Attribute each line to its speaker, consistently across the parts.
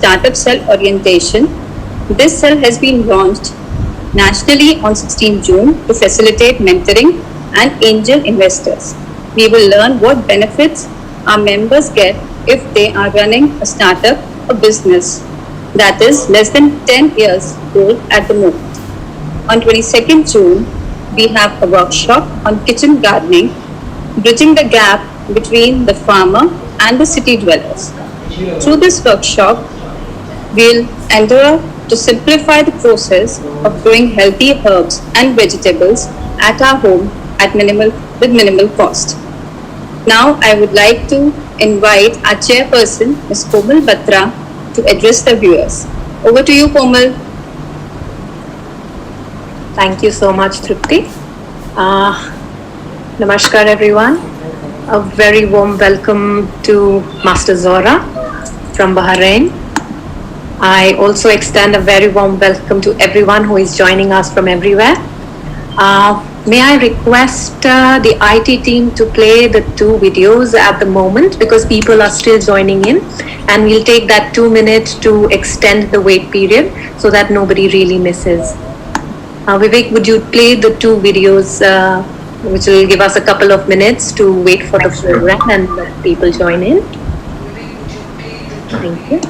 Speaker 1: startup cell orientation. This cell has been launched nationally on 16 June to facilitate mentoring and angel investors. We will learn what benefits our members get if they are running a startup or business that is less than 10 years old at the moment. On 22nd June, we have a workshop on kitchen gardening, bridging the gap between the farmer and the city dwellers. Through this workshop, we'll endeavor to simplify the process of growing healthy herbs and vegetables at our home at minimal cost. Now I would like to invite our chairperson, Ms. Komal Batra, to address the viewers. Over to you, Komal.
Speaker 2: Thank you so much, Trupti. Namaskar, everyone. A very warm welcome to Master Zoraa from Bahrain. I also extend a very warm welcome to everyone who is joining us from everywhere. May I request the IT team to play the 2 videos at the moment because people are still joining in, and we'll take that 2 minutes to extend the wait period so that nobody really misses. Vivek, would you play the 2 videos which will give us a couple of minutes to wait for the program and let people join in? Thank you.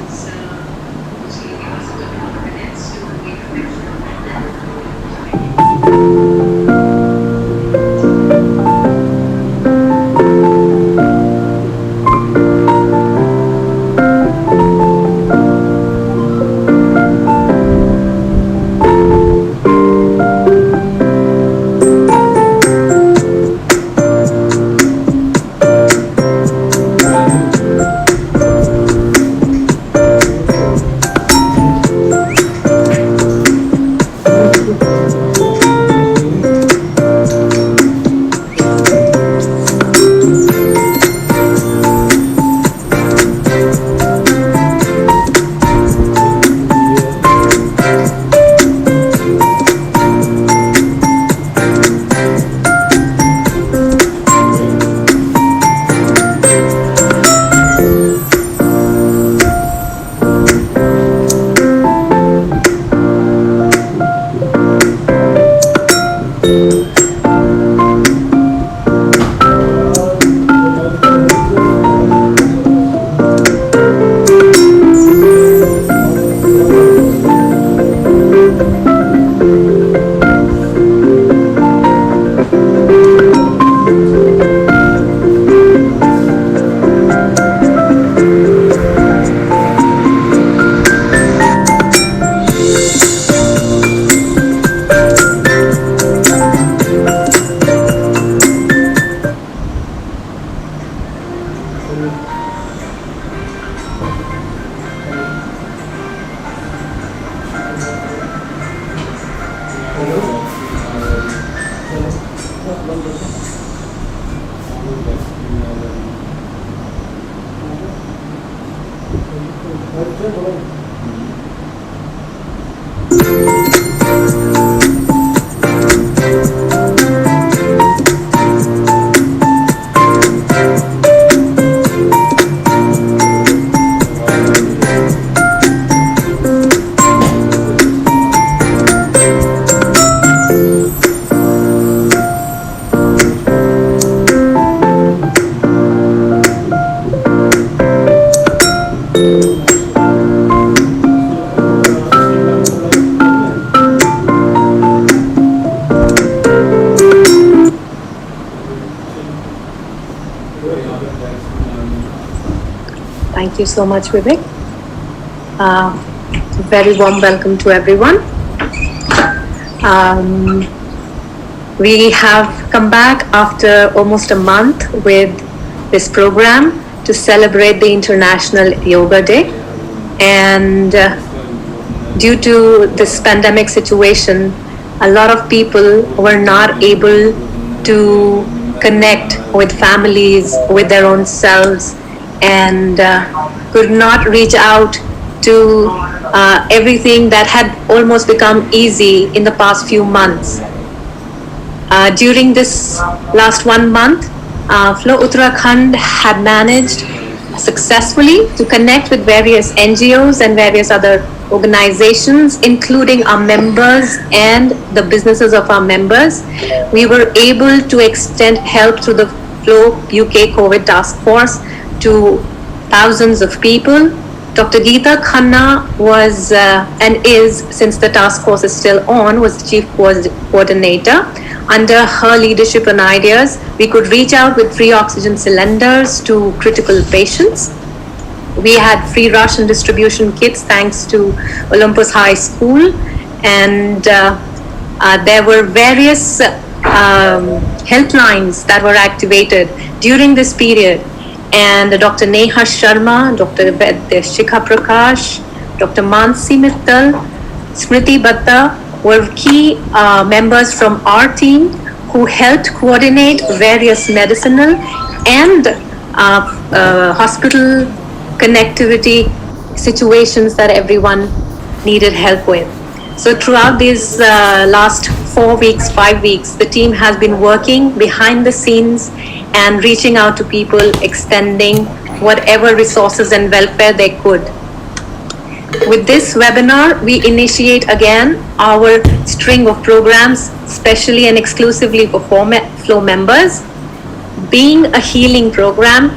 Speaker 2: Thank you so much, Vivek. Very warm welcome to everyone. We have come back after almost a month with this program to celebrate the International Yoga Day. And due to this pandemic situation, a lot of people were not able to connect with families, with their own selves, and could not reach out to everything that had almost become easy in the past few months. During this last 1 month, Flow Uttarakhand had managed successfully to connect with various NGOs and various other organizations, including our members and the businesses of our members. We were able to extend help through the Flow UK COVID Task Force to thousands of people. Dr. Geeta Khanna was and is, since the task force is still on, was the chief coordinator. Under her leadership and ideas, we could reach out with free oxygen cylinders to critical patients. We had free ration distribution kits thanks to Olympus High School, and there were various helplines that were activated during this period. And Dr. Neha Sharma, Dr. Shikha Prakash, Dr. Mansi Mittal, Smriti Batta were key members from our team who helped coordinate various medicinal and hospital connectivity situations that everyone needed help with. So throughout these last 4 weeks, 5 weeks, the team has been working behind the scenes and reaching out to people, extending whatever resources and welfare they could. With this webinar, we initiate again our string of programs, specially and exclusively for Flow members. Being a healing program,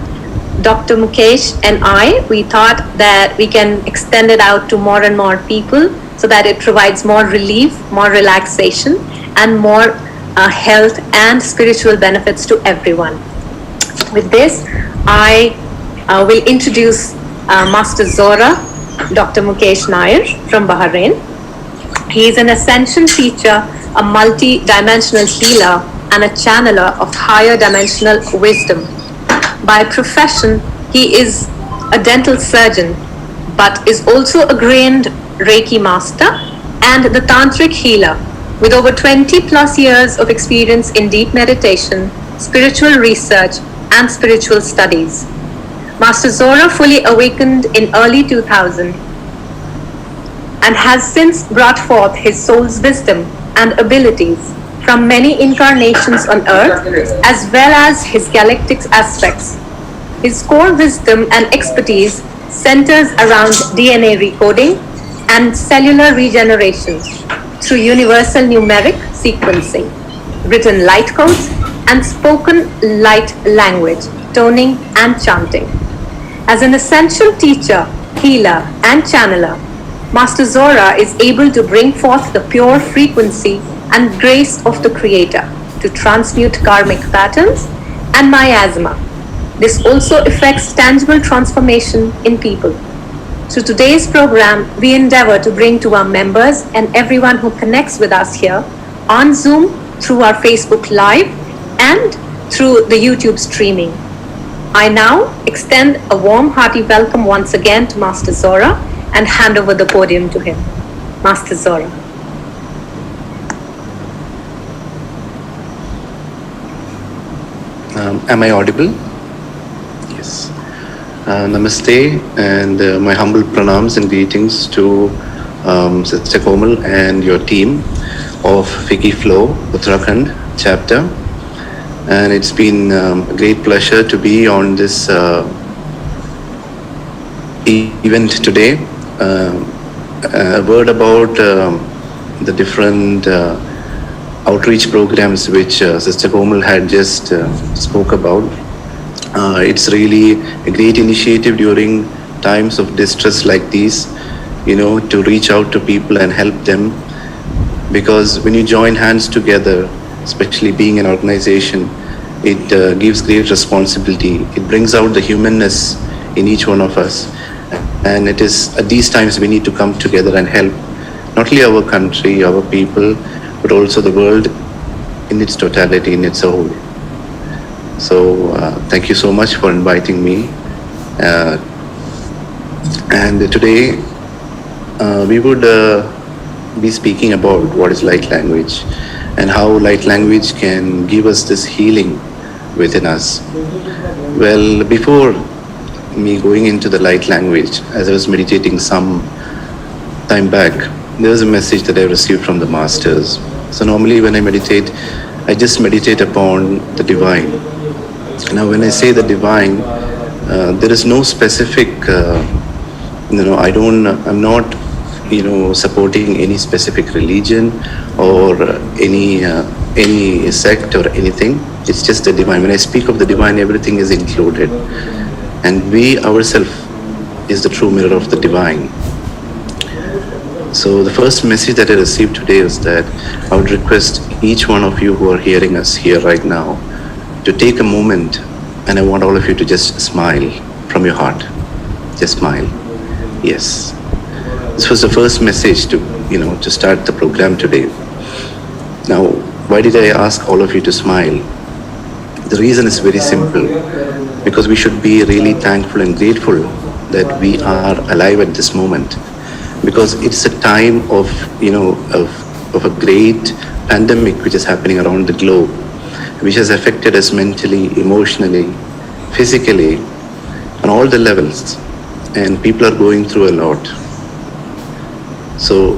Speaker 2: Dr. Mukesh and I, we thought that we can extend it out to more and more people so that it provides more relief, more relaxation, and more health and spiritual benefits to everyone. With this, I will introduce Master Zoraa, Dr. Mukesh Nair from Bahrain. He is an ascension teacher, a multi-dimensional healer, and a channeler of higher dimensional wisdom. By profession, he is a dental surgeon, but is also a trained Reiki master and the tantric healer with over 20 plus years of experience in deep meditation, spiritual research, and spiritual studies. Master Zoraa fully awakened in early 2000 and has since brought forth his soul's wisdom and abilities from many incarnations on earth, as well as his galactic aspects. His core wisdom and expertise centers around DNA recoding and cellular regeneration through universal numeric sequencing, written light codes, and spoken light language, toning, and chanting. As an essential teacher, healer, and channeler, Master Zoraa is able to bring forth the pure frequency and grace of the Creator to transmute karmic patterns and miasma. This also affects tangible transformation in people. Through today's program, we endeavor to bring to our members and everyone who connects with us here on Zoom, through our Facebook Live, and through the YouTube streaming. I now extend a warm, hearty welcome once again to Master Zoraa and hand over the podium to him. Master Zoraa.
Speaker 3: Am I audible? Yes. Namaste, and my humble pranams and greetings to Sister Komal and your team of Fiki Flow, Uttarakhand chapter. And it's been a great pleasure to be on this event today. A word about the different outreach programs which Sister Komal had just spoke about. It's really a great initiative during times of distress like these, to reach out to people and help them. Because when you join hands together, especially being an organization, it gives great responsibility. It brings out the humanness in each one of us. And it is at these times we need to come together and help not only our country, our people, but also the world in its totality, in its whole. So thank you so much for inviting me. And today we would be speaking about what is light language and how light language can give us this healing within us. Well, before me going into the light language, as I was meditating some time back, there was a message that I received from the masters. So normally when I meditate, I just meditate upon the divine. Now when I say the divine, There is no specific, I'm not, supporting any specific religion or any sect or anything. It's just the divine. When I speak of the divine, everything is included. And we ourselves is the true mirror of the divine. So the first message that I received today is that I would request each one of you who are hearing us here right now to take a moment, and I want all of you to just smile from your heart. Just smile. Yes. This was the first message to start the program today. Now, why did I ask all of you to smile? The reason is very simple, because we should be really thankful and grateful that we are alive at this moment, because it's a time of a great pandemic which is happening around the globe, which has affected us mentally, emotionally, physically, on all the levels, and people are going through a lot. So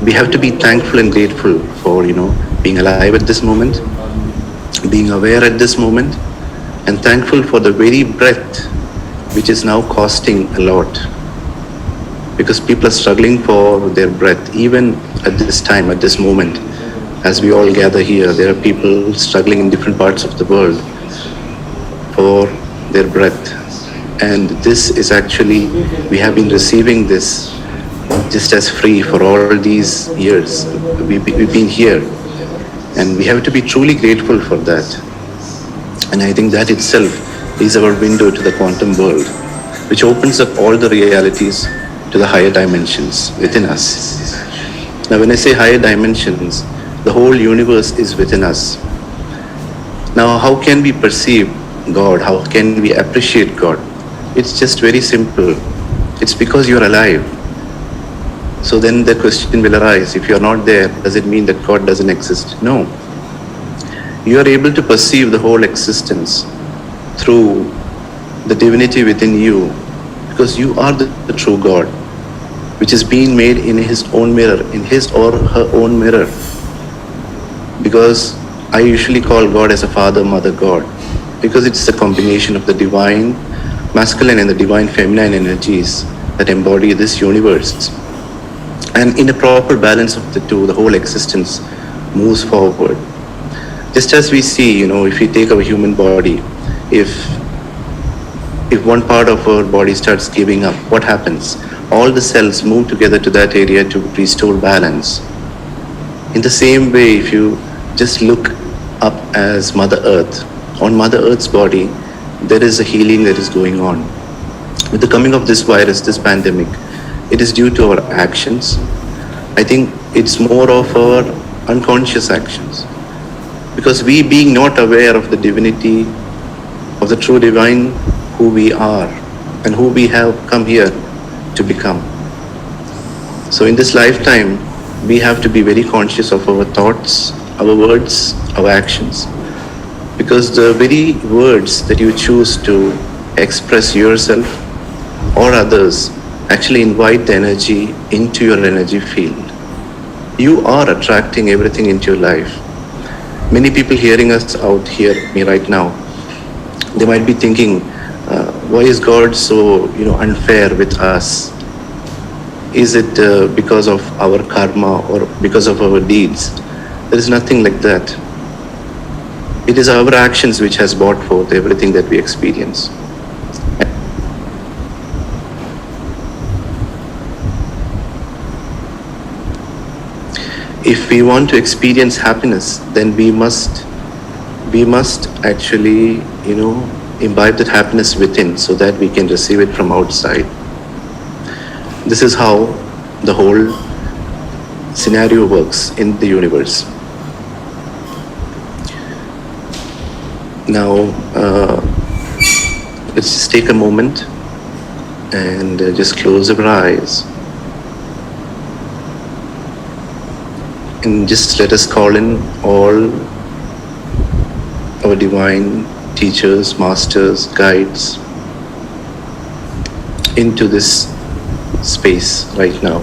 Speaker 3: we have to be thankful and grateful for being alive at this moment, being aware at this moment, and thankful for the very breath which is now costing a lot, because people are struggling for their breath. Even at this time, at this moment, as we all gather here, there are people struggling in different parts of the world for their breath. And this is actually, we have been receiving this just as free for all these years. We've been here, and we have to be truly grateful for that. And I think that itself is our window to the quantum world, which opens up all the realities to the higher dimensions within us. Now, when I say higher dimensions, the whole universe is within us. Now, how can we perceive God? How can we appreciate God? It's just very simple. It's because you're alive. So then the question will arise, if you're not there, does it mean that God doesn't exist? No. You are able to perceive the whole existence through the divinity within you, because you are the true God, which is being made in His own mirror, in His or her own mirror. Because I usually call God as a father, mother God, because it's a combination of the divine masculine and the divine feminine energies that embody this universe. And in a proper balance of the two, the whole existence moves forward. Just as we see, if we take our human body, if one part of our body starts giving up, what happens? All the cells move together to that area to restore balance. In the same way, if you just look up as Mother Earth, on Mother Earth's body, there is a healing that is going on. With the coming of this virus, this pandemic, it is due to our actions. I think it's more of our unconscious actions. Because we being not aware of the divinity, of the true divine, who we are and who we have come here to become. So in this lifetime, we have to be very conscious of our thoughts, our words, our actions. Because the very words that you choose to express yourself or others actually invite the energy into your energy field. You are attracting everything into your life. Many people hearing us out here, me right now, they might be thinking, why is God so unfair with us? Is it because of our karma or because of our deeds? There is nothing like that. It is our actions which has brought forth everything that we experience. If we want to experience happiness, then we must actually, imbibe that happiness within so that we can receive it from outside. This is how the whole scenario works in the universe. Now, let's just take a moment and just close our eyes. And just let us call in all our divine teachers, masters, guides into this space right now.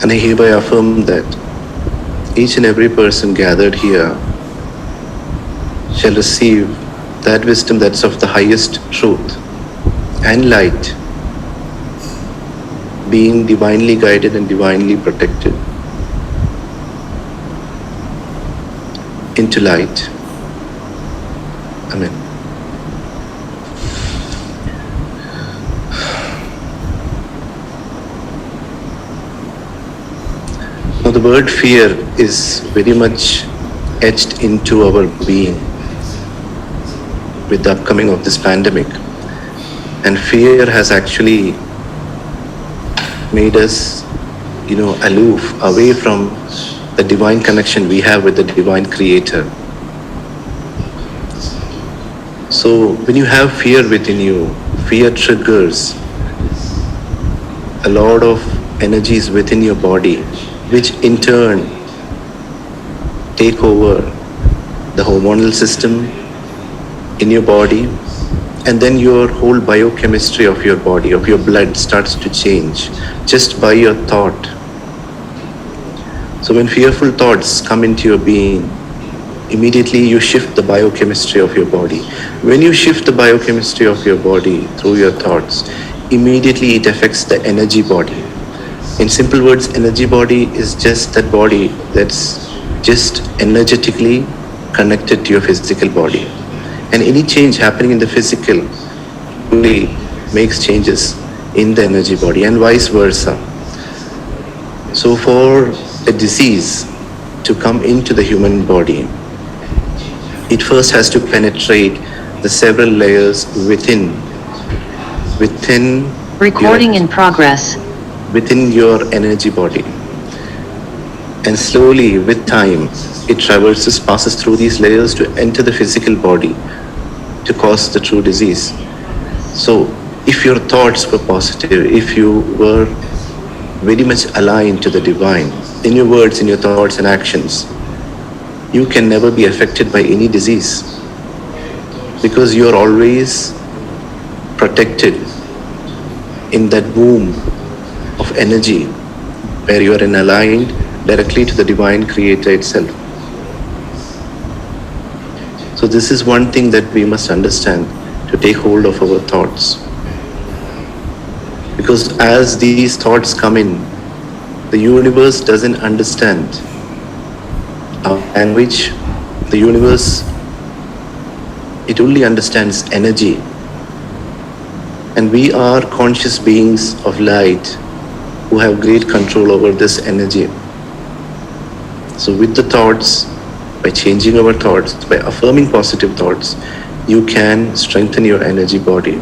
Speaker 3: And I hereby affirm that each and every person gathered here shall receive that wisdom that's of the highest truth and light, being divinely guided and divinely protected into light. Amen. Now the word fear is very much etched into our being with the upcoming of this pandemic. And fear has actually made us, aloof, away from the divine connection we have with the divine creator. So when you have fear within you, fear triggers a lot of energies within your body, which in turn take over the hormonal system in your body, and then your whole biochemistry of your body, of your blood, starts to change just by your thought. So when fearful thoughts come into your being, immediately you shift the biochemistry of your body. When you shift the biochemistry of your body through your thoughts, immediately it affects the energy body. In simple words, energy body is just that body that's just energetically connected to your physical body. And any change happening in the physical really makes changes in the energy body, and vice versa. So for a disease to come into the human body, it first has to penetrate the several layers within
Speaker 4: Recording in progress.
Speaker 3: within your energy body. And slowly, with time, it passes through these layers to enter the physical body to cause the true disease. So if your thoughts were positive, if you were very much aligned to the divine, in your words, in your thoughts and actions, you can never be affected by any disease, because you are always protected in that womb of energy where you are aligned directly to the divine creator itself. So this is one thing that we must understand, to take hold of our thoughts. Because as these thoughts come in, the universe doesn't understand our language. The universe, it only understands energy. And we are conscious beings of light who have great control over this energy. So with the thoughts, by changing our thoughts, by affirming positive thoughts, you can strengthen your energy body.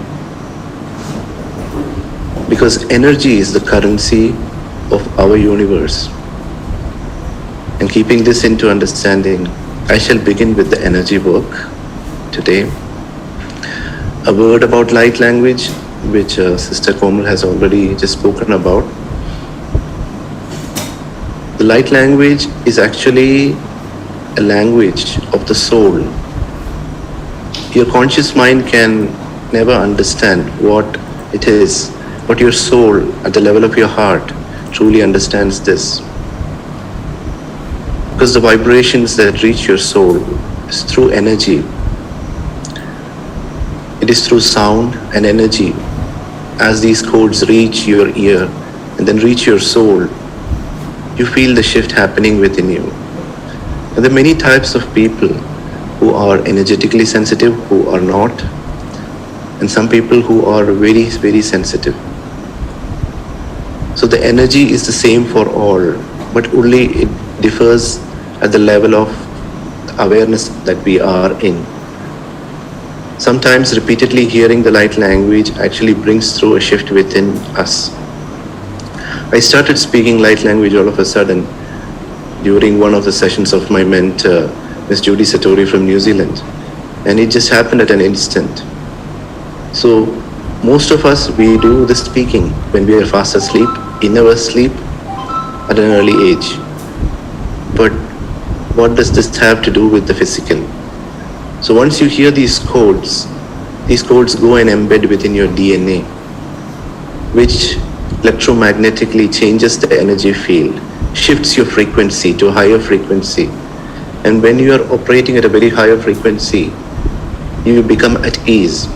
Speaker 3: Because energy is the currency of our universe. And keeping this into understanding, I shall begin with the energy work today. A word about light language, which Sister Komal has already just spoken about. The light language is actually a language of the soul. Your conscious mind can never understand what it is, but your soul, at the level of your heart, truly understands this. Because the vibrations that reach your soul is through energy. It is through sound and energy. As these codes reach your ear and then reach your soul, you feel the shift happening within you. And there are many types of people who are energetically sensitive, who are not, and some people who are very, very sensitive. So the energy is the same for all, but only it differs at the level of awareness that we are in. Sometimes repeatedly hearing the light language actually brings through a shift within us. I started speaking light language all of a sudden during one of the sessions of my mentor, Miss Judy Satori from New Zealand. And it just happened at an instant. So most of us, we do the speaking when we are fast asleep, in our sleep, at an early age. But what does this have to do with the physical? So once you hear these codes go and embed within your DNA, which electromagnetically changes the energy field, shifts your frequency to a higher frequency. And when you are operating at a very higher frequency, you become at ease.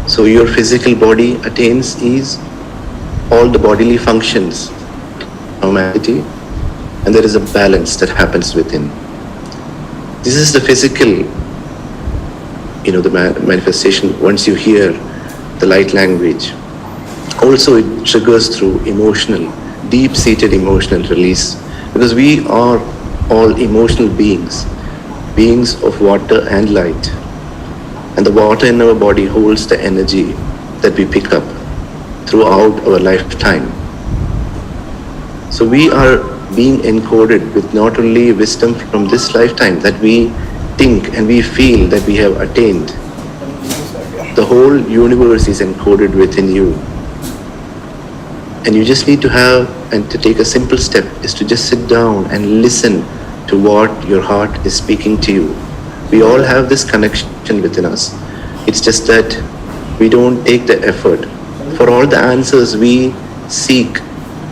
Speaker 3: So your physical body attains ease, all the bodily functions, normality, and there is a balance that happens within. This is the physical, the manifestation once you hear the light language. Also, it triggers through emotional, deep-seated emotional release, because we are all emotional beings of water and light. And the water in our body holds the energy that we pick up throughout our lifetime. So we are being encoded with not only wisdom from this lifetime that we think and we feel that we have attained. The whole universe is encoded within you. And you just need to take a simple step is to just sit down and listen to what your heart is speaking to you. We all have this connection within us. It's just that we don't take the effort. For all the answers we seek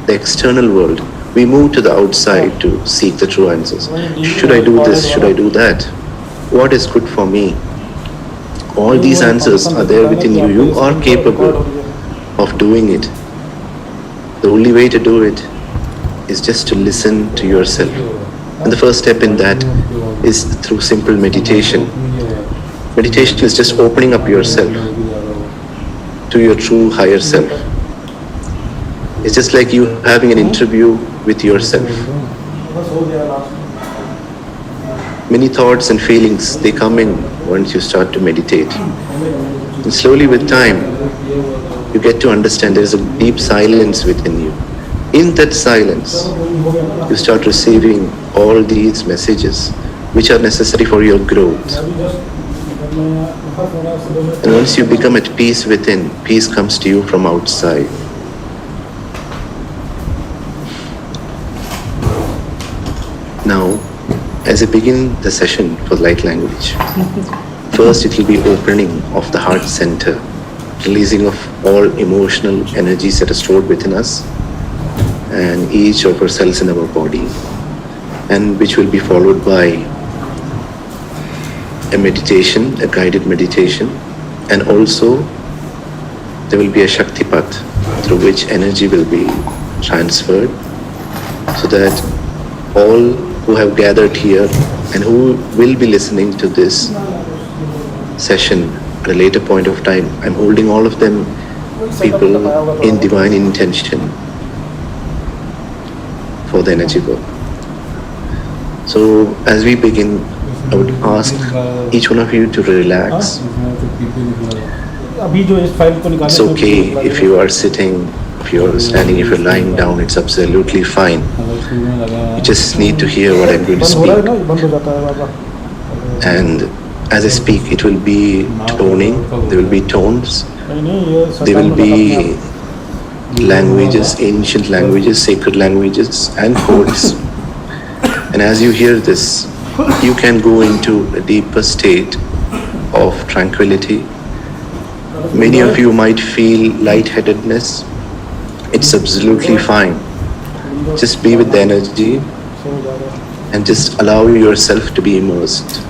Speaker 3: the external world, we move to the outside to seek the true answers. Should I do this? Should I do that? What is good for me? All these answers are there within you. You are capable of doing it. The only way to do it is just to listen to yourself. And the first step in that is through simple meditation. Meditation is just opening up yourself to your true higher self. It's just like you having an interview with yourself. Many thoughts and feelings, they come in once you start to meditate. And slowly with time, you get to understand there is a deep silence within you. In that silence, you start receiving all these messages which are necessary for your growth. And once you become at peace within, peace comes to you from outside. Now, as I begin the session for light language, first it will be opening of the heart center, releasing of all emotional energies that are stored within us and each of our cells in our body, and which will be followed by a meditation, a guided meditation, and also there will be a Shaktipat through which energy will be transferred, so that all who have gathered here and who will be listening to this session at a later point of time, I'm holding all of them people in divine intention for the energy work. So as we begin, I would ask each one of you to relax. It's okay if you are sitting, if you are standing, if you're lying down, it's absolutely fine. You just need to hear what I'm going to speak. And as I speak, it will be toning, there will be tones, there will be languages, ancient languages, sacred languages, and codes. And as you hear this, you can go into a deeper state of tranquility. Many of you might feel lightheadedness. It's absolutely fine. Just be with the energy and just allow yourself to be immersed.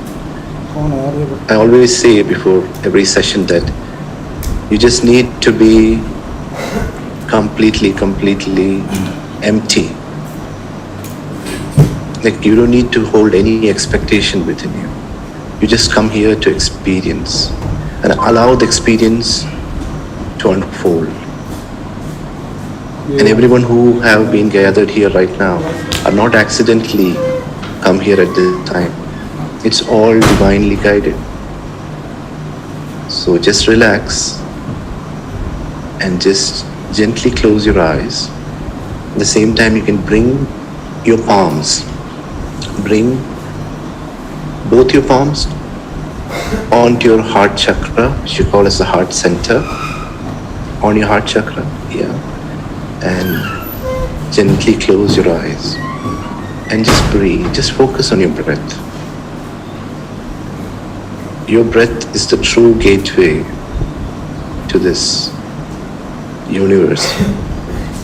Speaker 3: I always say before every session that you just need to be completely empty. Like you don't need to hold any expectation within you. You just come here to experience and allow the experience to unfold. And everyone who have been gathered here right now are not accidentally come here at this time. It's all divinely guided. So just relax and just gently close your eyes. At the same time, you can bring your palms. Bring both your palms onto your heart chakra, which you call as the heart center. On your heart chakra, and gently close your eyes and just breathe. Just focus on your breath. Your breath is the true gateway to this. universe,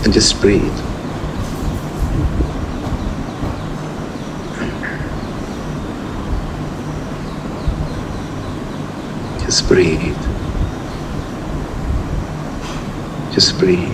Speaker 3: and just breathe. Just breathe. Just breathe.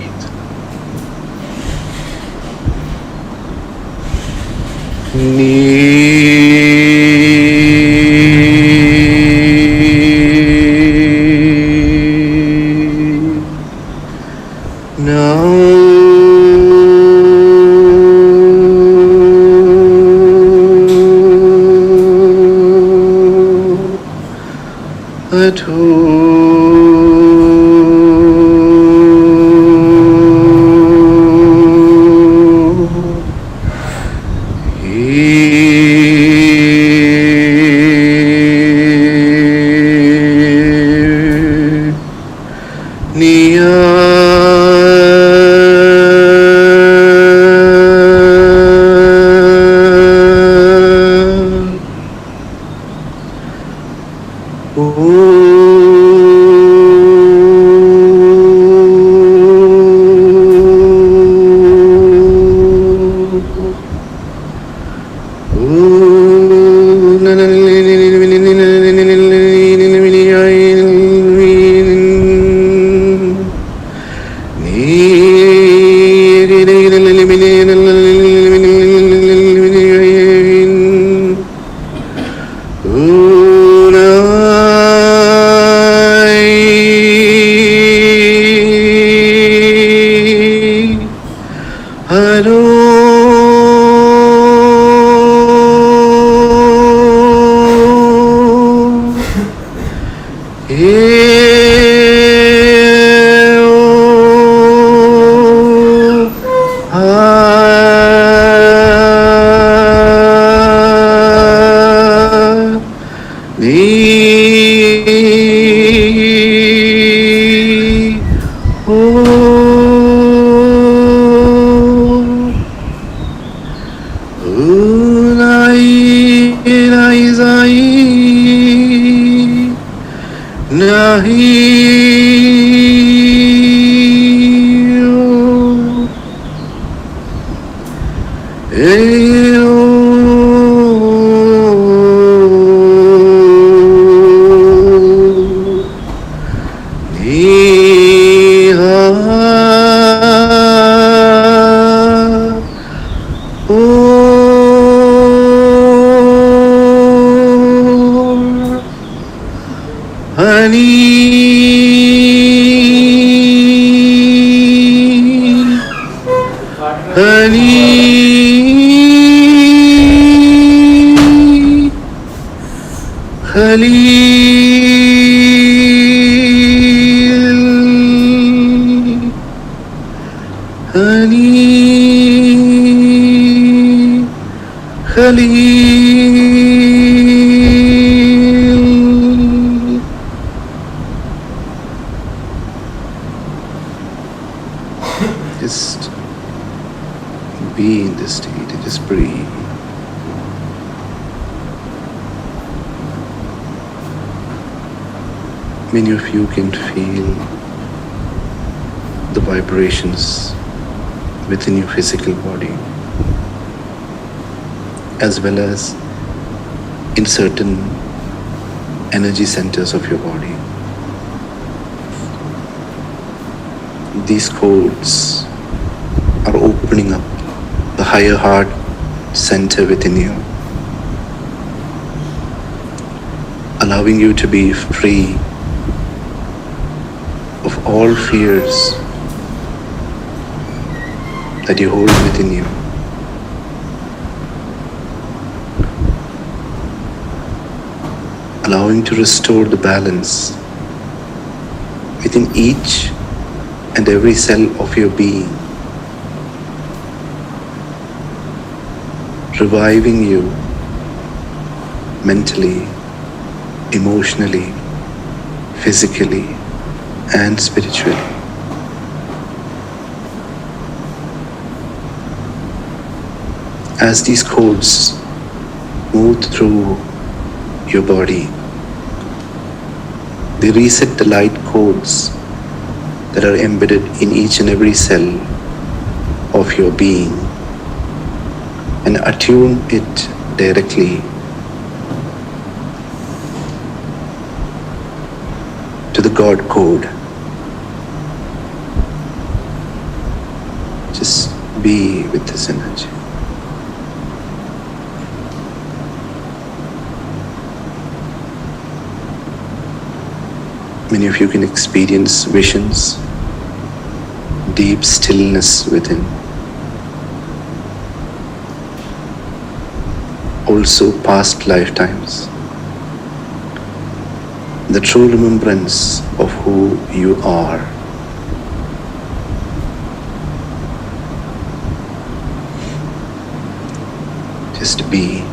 Speaker 3: Just be in this state and just breathe. Many of you can feel the vibrations within your physical body, as well as in certain energy centers of your body. These codes are opening up the higher heart center within you, allowing you to be free of all fears that you hold within you. Allowing to restore the balance within each and every cell of your being, reviving you mentally, emotionally, physically, and spiritually. As these codes move through your body, they reset the light codes that are embedded in each and every cell of your being and attune it directly to the God code. Just be with this energy. Many of you can experience visions, deep stillness within. Also past lifetimes. The true remembrance of who you are. Just be.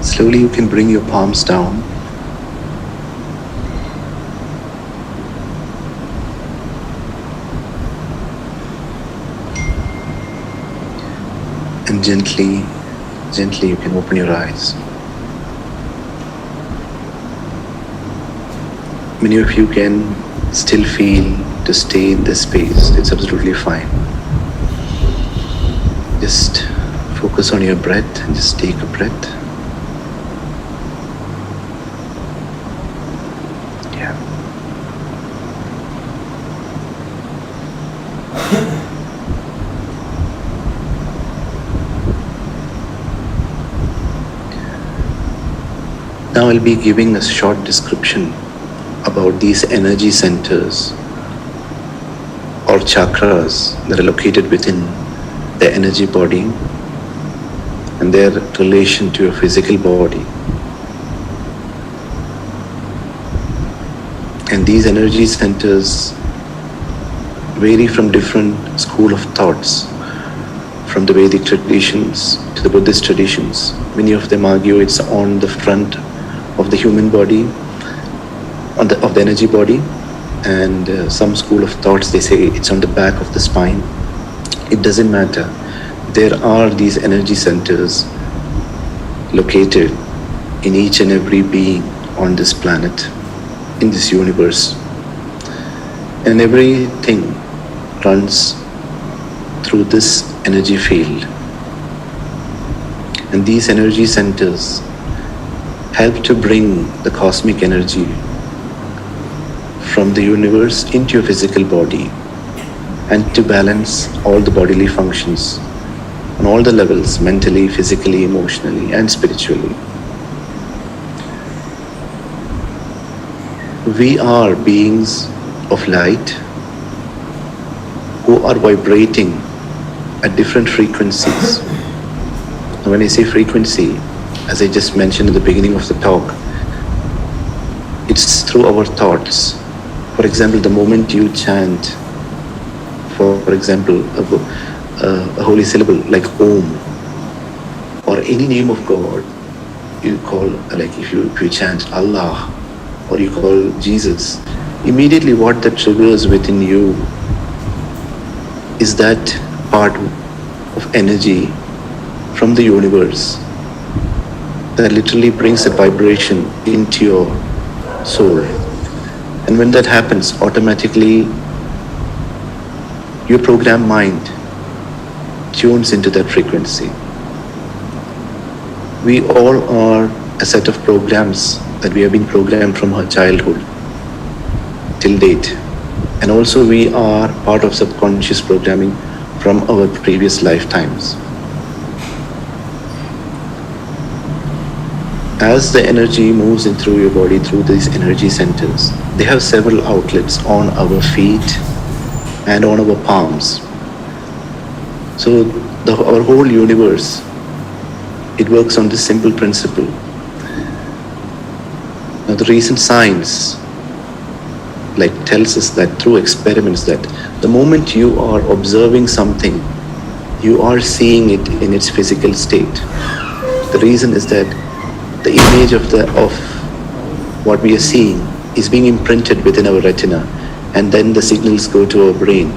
Speaker 3: Slowly you can bring your palms down. And gently you can open your eyes. Many of you can still feel to stay in this space. It's absolutely fine. Just focus on your breath and just take a breath. Now I'll be giving a short description about these energy centers or chakras that are located within the energy body and their relation to your physical body. And these energy centers vary from different school of thoughts, from the Vedic traditions to the Buddhist traditions. Many of them argue it's on the front of the human body, of the energy body, and some school of thoughts, they say it's on the back of the spine. It doesn't matter. There are these energy centers located in each and every being on this planet, in this universe. And everything runs through this energy field. And these energy centers help to bring the cosmic energy from the universe into your physical body and to balance all the bodily functions on all the levels, mentally, physically, emotionally, and spiritually. We are beings of light who are vibrating at different frequencies. And when I say frequency, as I just mentioned at the beginning of the talk, it's through our thoughts. For example, the moment you chant, for example, a holy syllable like Om, or any name of God, you call, like if you chant Allah, or you call Jesus, immediately what that triggers within you is that part of energy from the universe that literally brings a vibration into your soul. And when that happens, automatically your programmed mind tunes into that frequency. We all are a set of programs that we have been programmed from our childhood till date. And also we are part of subconscious programming from our previous lifetimes. As the energy moves in through your body, through these energy centers, they have several outlets on our feet and on our palms. So our whole universe, it works on this simple principle. Now the recent science tells us that through experiments that the moment you are observing something, you are seeing it in its physical state. The reason is that the image of what we are seeing is being imprinted within our retina, and then the signals go to our brain.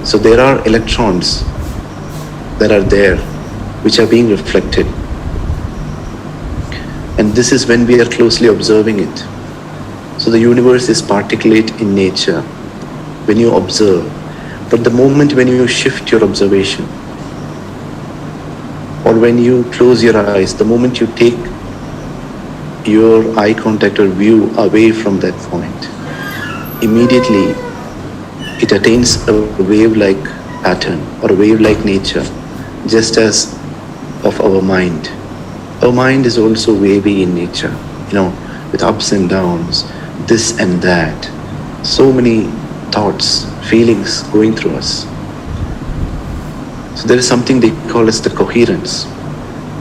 Speaker 3: So there are electrons that are there which are being reflected. And this is when we are closely observing it. So the universe is particulate in nature when you observe. But the moment when you shift your observation, or when you close your eyes, the moment you take your eye contact or view away from that point, immediately it attains a wave-like pattern or a wave-like nature, just as of our mind. Our mind is also wavy in nature, with ups and downs, this and that. So many thoughts, feelings going through us. So there is something they call as the coherence.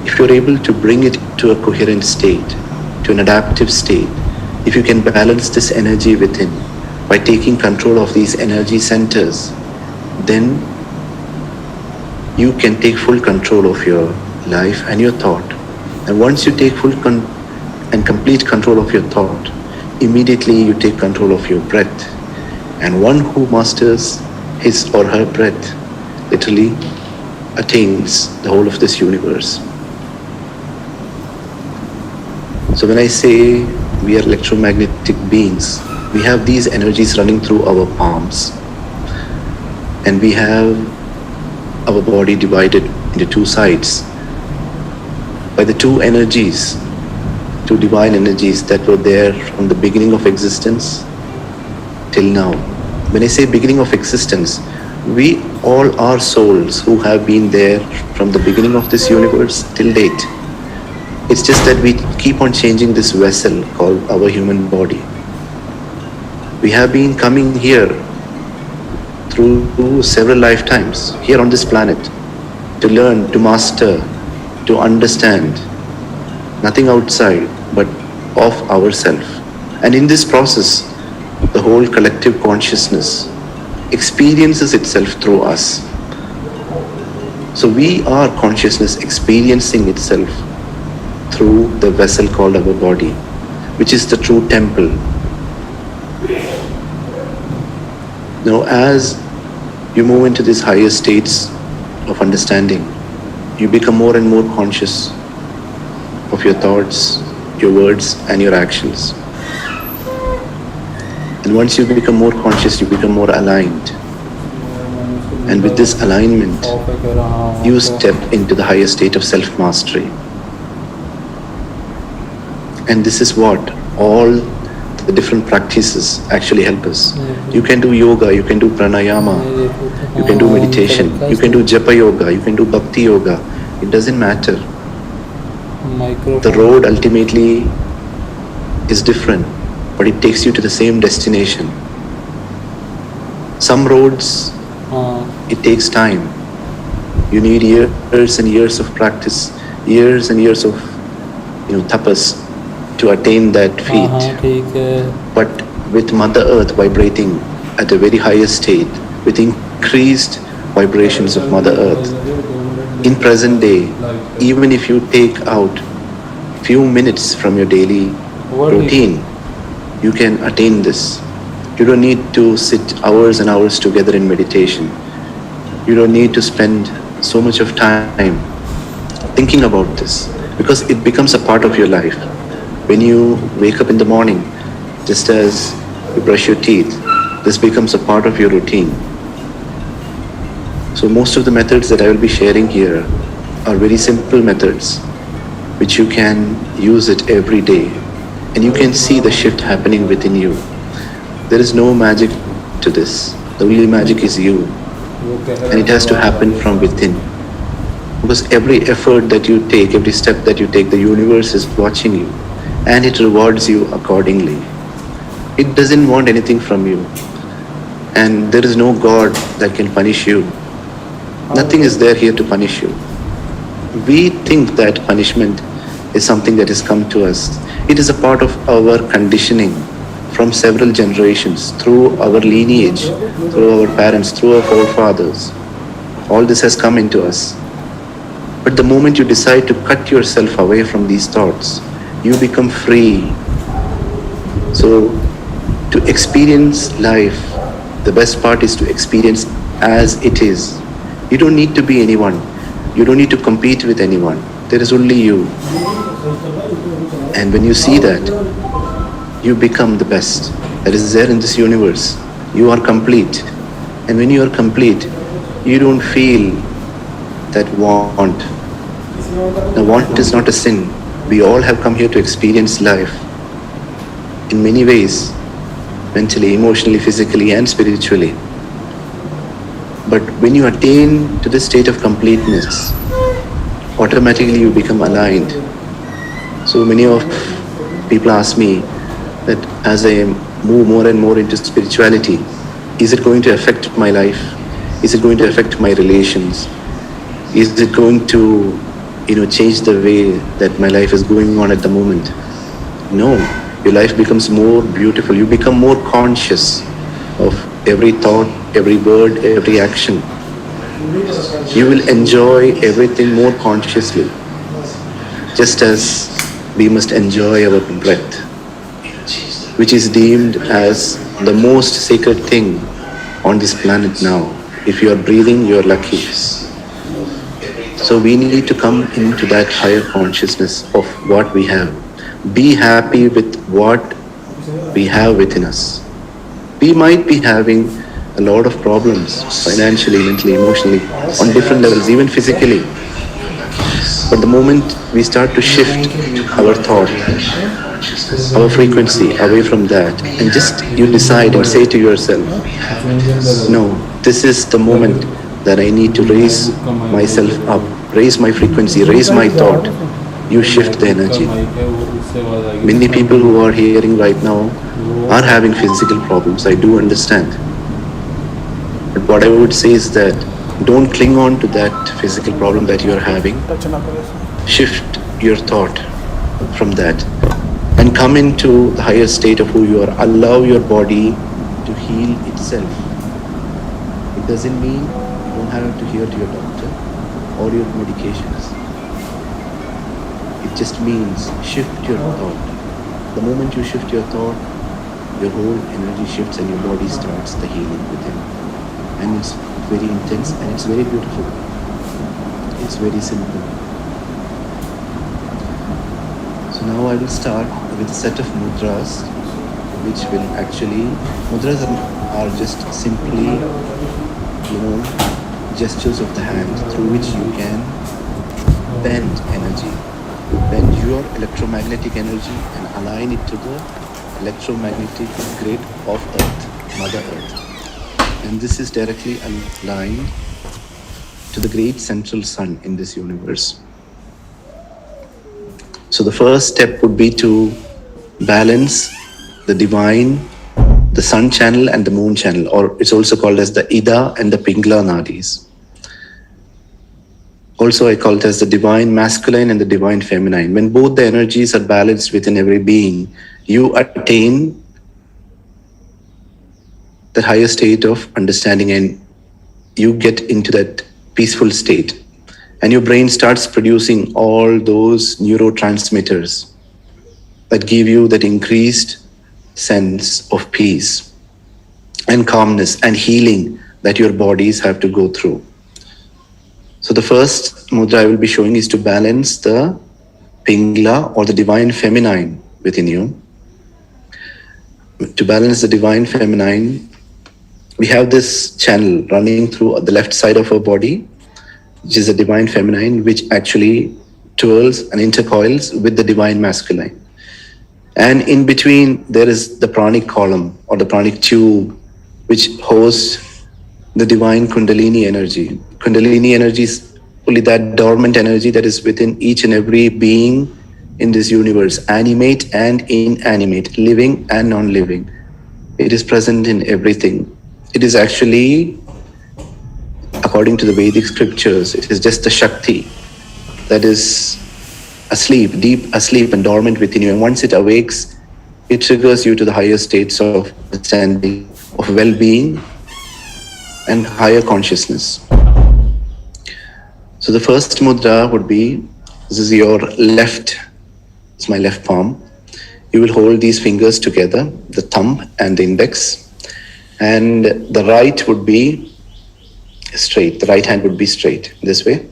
Speaker 3: If you're able to bring it to a coherent state, to an adaptive state, if you can balance this energy within by taking control of these energy centers, then you can take full control of your life and your thought. And once you take full and complete control of your thought, immediately you take control of your breath. And one who masters his or her breath literally attains the whole of this universe. So when I say we are electromagnetic beings, we have these energies running through our palms, and we have our body divided into two sides by the two energies, two divine energies that were there from the beginning of existence till now. When I say beginning of existence, we all are souls who have been there from the beginning of this universe till date. It's just that we keep on changing this vessel called our human body. We have been coming here through several lifetimes here on this planet to learn, to master, to understand nothing outside but of ourselves. And in this process, the whole collective consciousness experiences itself through us. So we are consciousness experiencing itself through the vessel called our body, which is the true temple. Now, as you move into these higher states of understanding, you become more and more conscious of your thoughts, your words, and your actions. And once you become more conscious, you become more aligned. And with this alignment, you step into the higher state of self-mastery. And this is what all the different practices actually help us. You can do yoga, you can do pranayama, you can do meditation, you can do japa yoga, you can do bhakti yoga. It doesn't matter. The road ultimately is different, but it takes you to the same destination. Some roads, it takes time. You need years and years of practice, years and years of tapas to attain that feat. But with Mother Earth vibrating at a very highest state, with increased vibrations of Mother Earth, in present day, even if you take out few minutes from your daily routine, you can attain this. You don't need to sit hours and hours together in meditation. You don't need to spend so much of time thinking about this, because it becomes a part of your life. When you wake up in the morning, just as you brush your teeth, this becomes a part of your routine. So most of the methods that I will be sharing here are very simple methods which you can use it every day, and you can see the shift happening within you. There is no magic to this. The only magic is you, and it has to happen from within. Because every effort that you take, every step that you take, the universe is watching you, and it rewards you accordingly. It doesn't want anything from you, and there is no God that can punish you. Nothing is there here to punish you. We think that punishment is something that has come to us. It is a part of our conditioning from several generations, through our lineage, through our parents, through our forefathers. All this has come into us. But the moment you decide to cut yourself away from these thoughts, you become free. So, to experience life, the best part is to experience as it is. You don't need to be anyone. You don't need to compete with anyone. There is only you. And when you see that, you become the best that is there in this universe. You are complete. And when you are complete, you don't feel that want. Now, want is not a sin. We all have come here to experience life in many ways, mentally, emotionally, physically, and spiritually. But when you attain to this state of completeness, automatically you become aligned. So many of people ask me that as I move more and more into spirituality, is it going to affect my life? Is it going to affect my relations? Is it going to, change the way that my life is going on at the moment? No, your life becomes more beautiful. You become more conscious of every thought, every word, every action. You will enjoy everything more consciously, just as we must enjoy our breath, which is deemed as the most sacred thing on this planet now. If you are breathing, you are lucky. So we need to come into that higher consciousness of what we have. Be happy with what we have within us. We might be having a lot of problems financially, mentally, emotionally, on different levels, even physically. But the moment we start to shift our thought, our frequency away from that, and just you decide and say to yourself, no, this is the moment that I need to raise myself up, raise my frequency, raise my thought. You shift the energy. Many people who are hearing right now are having physical problems. I do understand. But what I would say is that don't cling on to that physical problem that you are having. Shift your thought from that and come into the higher state of who you are. Allow your body to heal itself. It doesn't mean you don't have to hear to your doctor or your medications. It just means shift your thought. The moment you shift your thought, your whole energy shifts and your body starts the healing within. And it's very intense and it's very beautiful. It's very simple. So now I will start with a set of mudras, which will actually, mudras are just simply, gestures of the hand through which you can bend energy, bend your electromagnetic energy and align it to the electromagnetic grid of Earth, Mother Earth. And this is directly aligned to the great central sun in this universe. So the first step would be to balance the divine, the sun channel and the moon channel, or it's also called as the Ida and the Pingla nadis. Also I call it as the divine masculine and the divine feminine. When both the energies are balanced within every being, you attain the higher state of understanding and you get into that peaceful state. And your brain starts producing all those neurotransmitters that give you that increased sense of peace and calmness and healing that your bodies have to go through. So the first mudra I will be showing is to balance the Pingla or the divine feminine within you. To balance the divine feminine, we have this channel running through the left side of our body, which is the divine feminine, which actually twirls and intercoils with the divine masculine. And in between, there is the pranic column or the pranic tube, which hosts the divine Kundalini energy. Kundalini energy is only that dormant energy that is within each and every being in this universe, animate and inanimate, living and non-living. It is present in everything. It is actually, according to the Vedic scriptures, it is just the Shakti that is asleep, deep asleep and dormant within you. And once it awakes, it triggers you to the higher states of understanding, of well-being and higher consciousness. So the first mudra would be, this is your left, it's my left palm. You will hold these fingers together, the thumb and the index. And the right would be straight, the right hand would be straight, this way.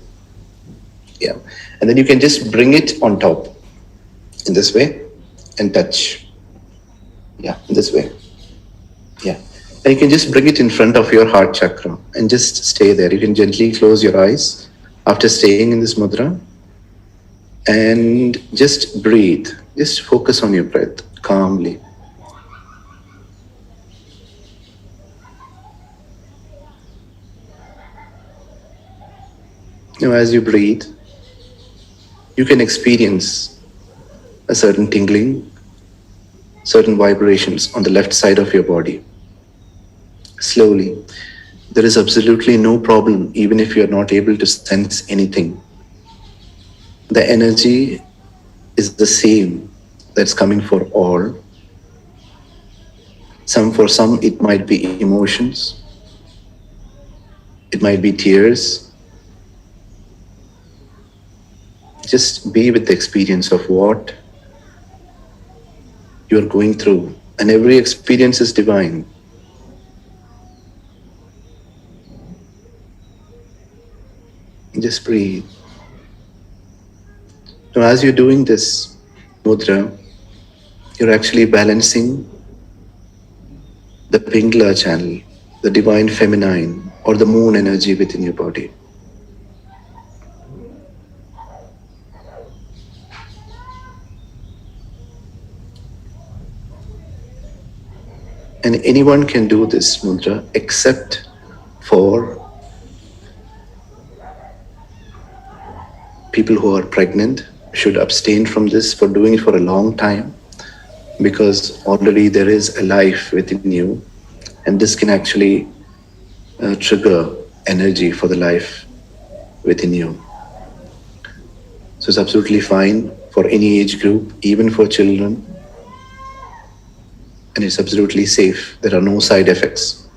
Speaker 3: Yeah. And then you can just bring it on top. in this way, and touch. Yeah, in this way. Yeah. And you can just bring it in front of your heart chakra and just stay there. You can gently close your eyes after staying in this mudra and just breathe. Just focus on your breath calmly. Now, as you breathe, you can experience a certain tingling, certain vibrations on the left side of your body. Slowly, there is absolutely no problem, even if you are not able to sense anything. The energy is the same that's coming for all. For some, it might be emotions, it might be tears. Just be with the experience of what you are going through, and every experience is divine. Just breathe. Now, as you're doing this mudra, you're actually balancing the Pingala channel, the divine feminine, or the moon energy within your body. And anyone can do this mudra except for people who are pregnant. Should abstain from this for doing it for a long time, because already there is a life within you, and this can actually trigger energy for the life within you. So it's absolutely fine for any age group, even for children, and it's absolutely safe. There are no side effects.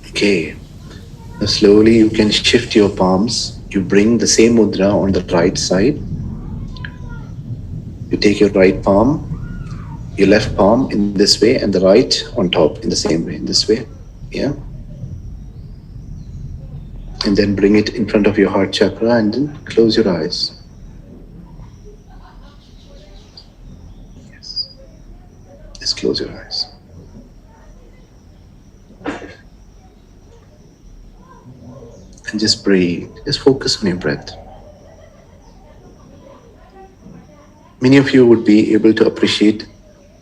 Speaker 3: Okay. Now slowly you can shift your palms. You bring the same mudra on the right side. You take your right palm, your left palm in this way, and the right on top in the same way, in this way. Yeah. And then bring it in front of your heart chakra and then close your eyes. Yes. Just close your eyes. And just breathe. Just focus on your breath. Many of you would be able to appreciate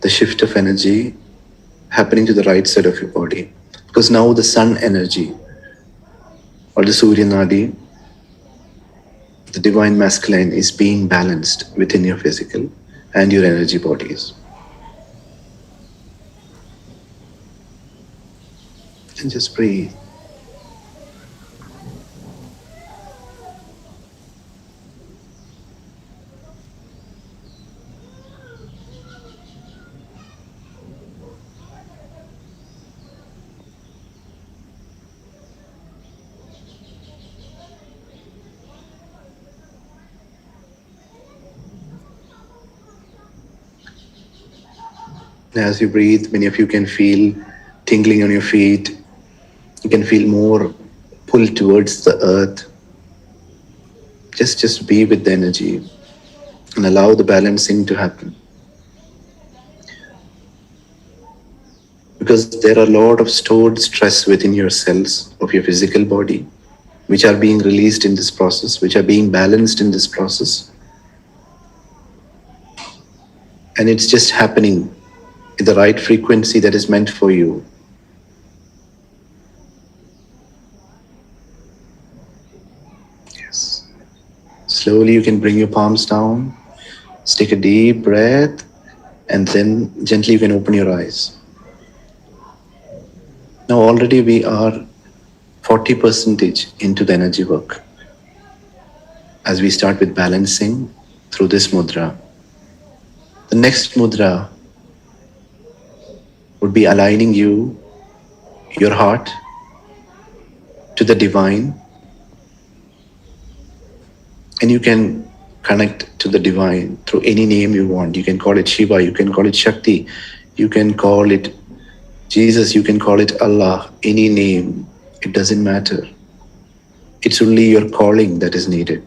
Speaker 3: the shift of energy happening to the right side of your body, because now the sun energy, or the Surya Nadi, the divine masculine, is being balanced within your physical and your energy bodies. And just breathe. As you breathe, many of you can feel tingling on your feet. You can feel more pull towards the earth. Just be with the energy and allow the balancing to happen. Because there are a lot of stored stress within your cells of your physical body, which are being released in this process, which are being balanced in this process. And it's just happening in the right frequency that is meant for you. Yes. Slowly you can bring your palms down, just take a deep breath, and then gently you can open your eyes. Now already we are 40% into the energy work. As we start with balancing through this mudra, the next mudra would be aligning your heart to the divine, and you can connect to the divine through any name you want. You can call it Shiva, you can call it Shakti, you can call it Jesus, you can call it Allah, any name, it doesn't matter. It's only your calling that is needed.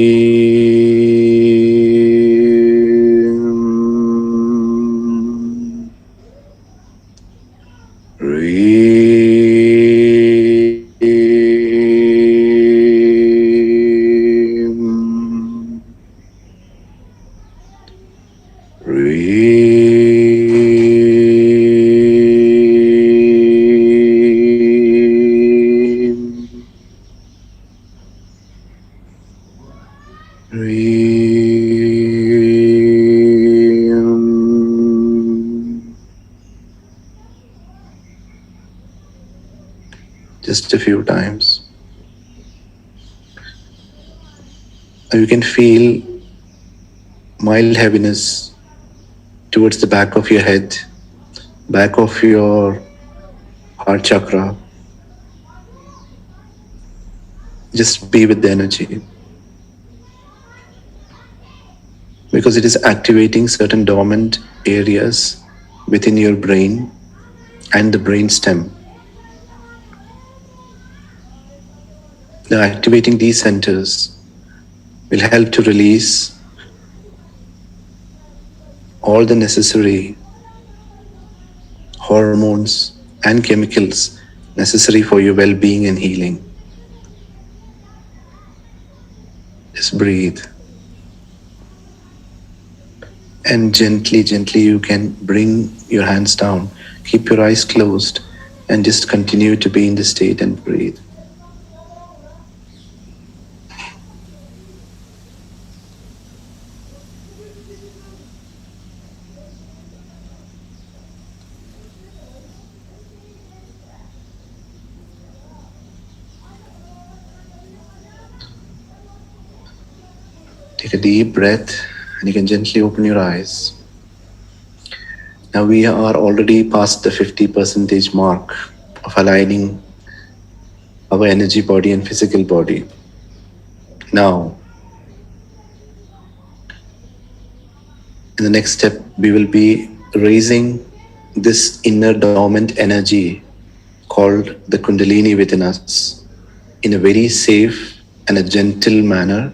Speaker 3: Just a few times. You can feel mild heaviness towards the back of your head, back of your heart chakra. Just be with the energy, because it is activating certain dormant areas within your brain and the brain stem. Now, activating these centers will help to release all the necessary hormones and chemicals necessary for your well-being and healing. Just breathe. And gently, you can bring your hands down. Keep your eyes closed and just continue to be in the state and breathe. Take a deep breath and you can gently open your eyes. Now we are already past the 50% mark of aligning our energy body and physical body. Now, in the next step, we will be raising this inner dormant energy called the Kundalini within us in a very safe and a gentle manner,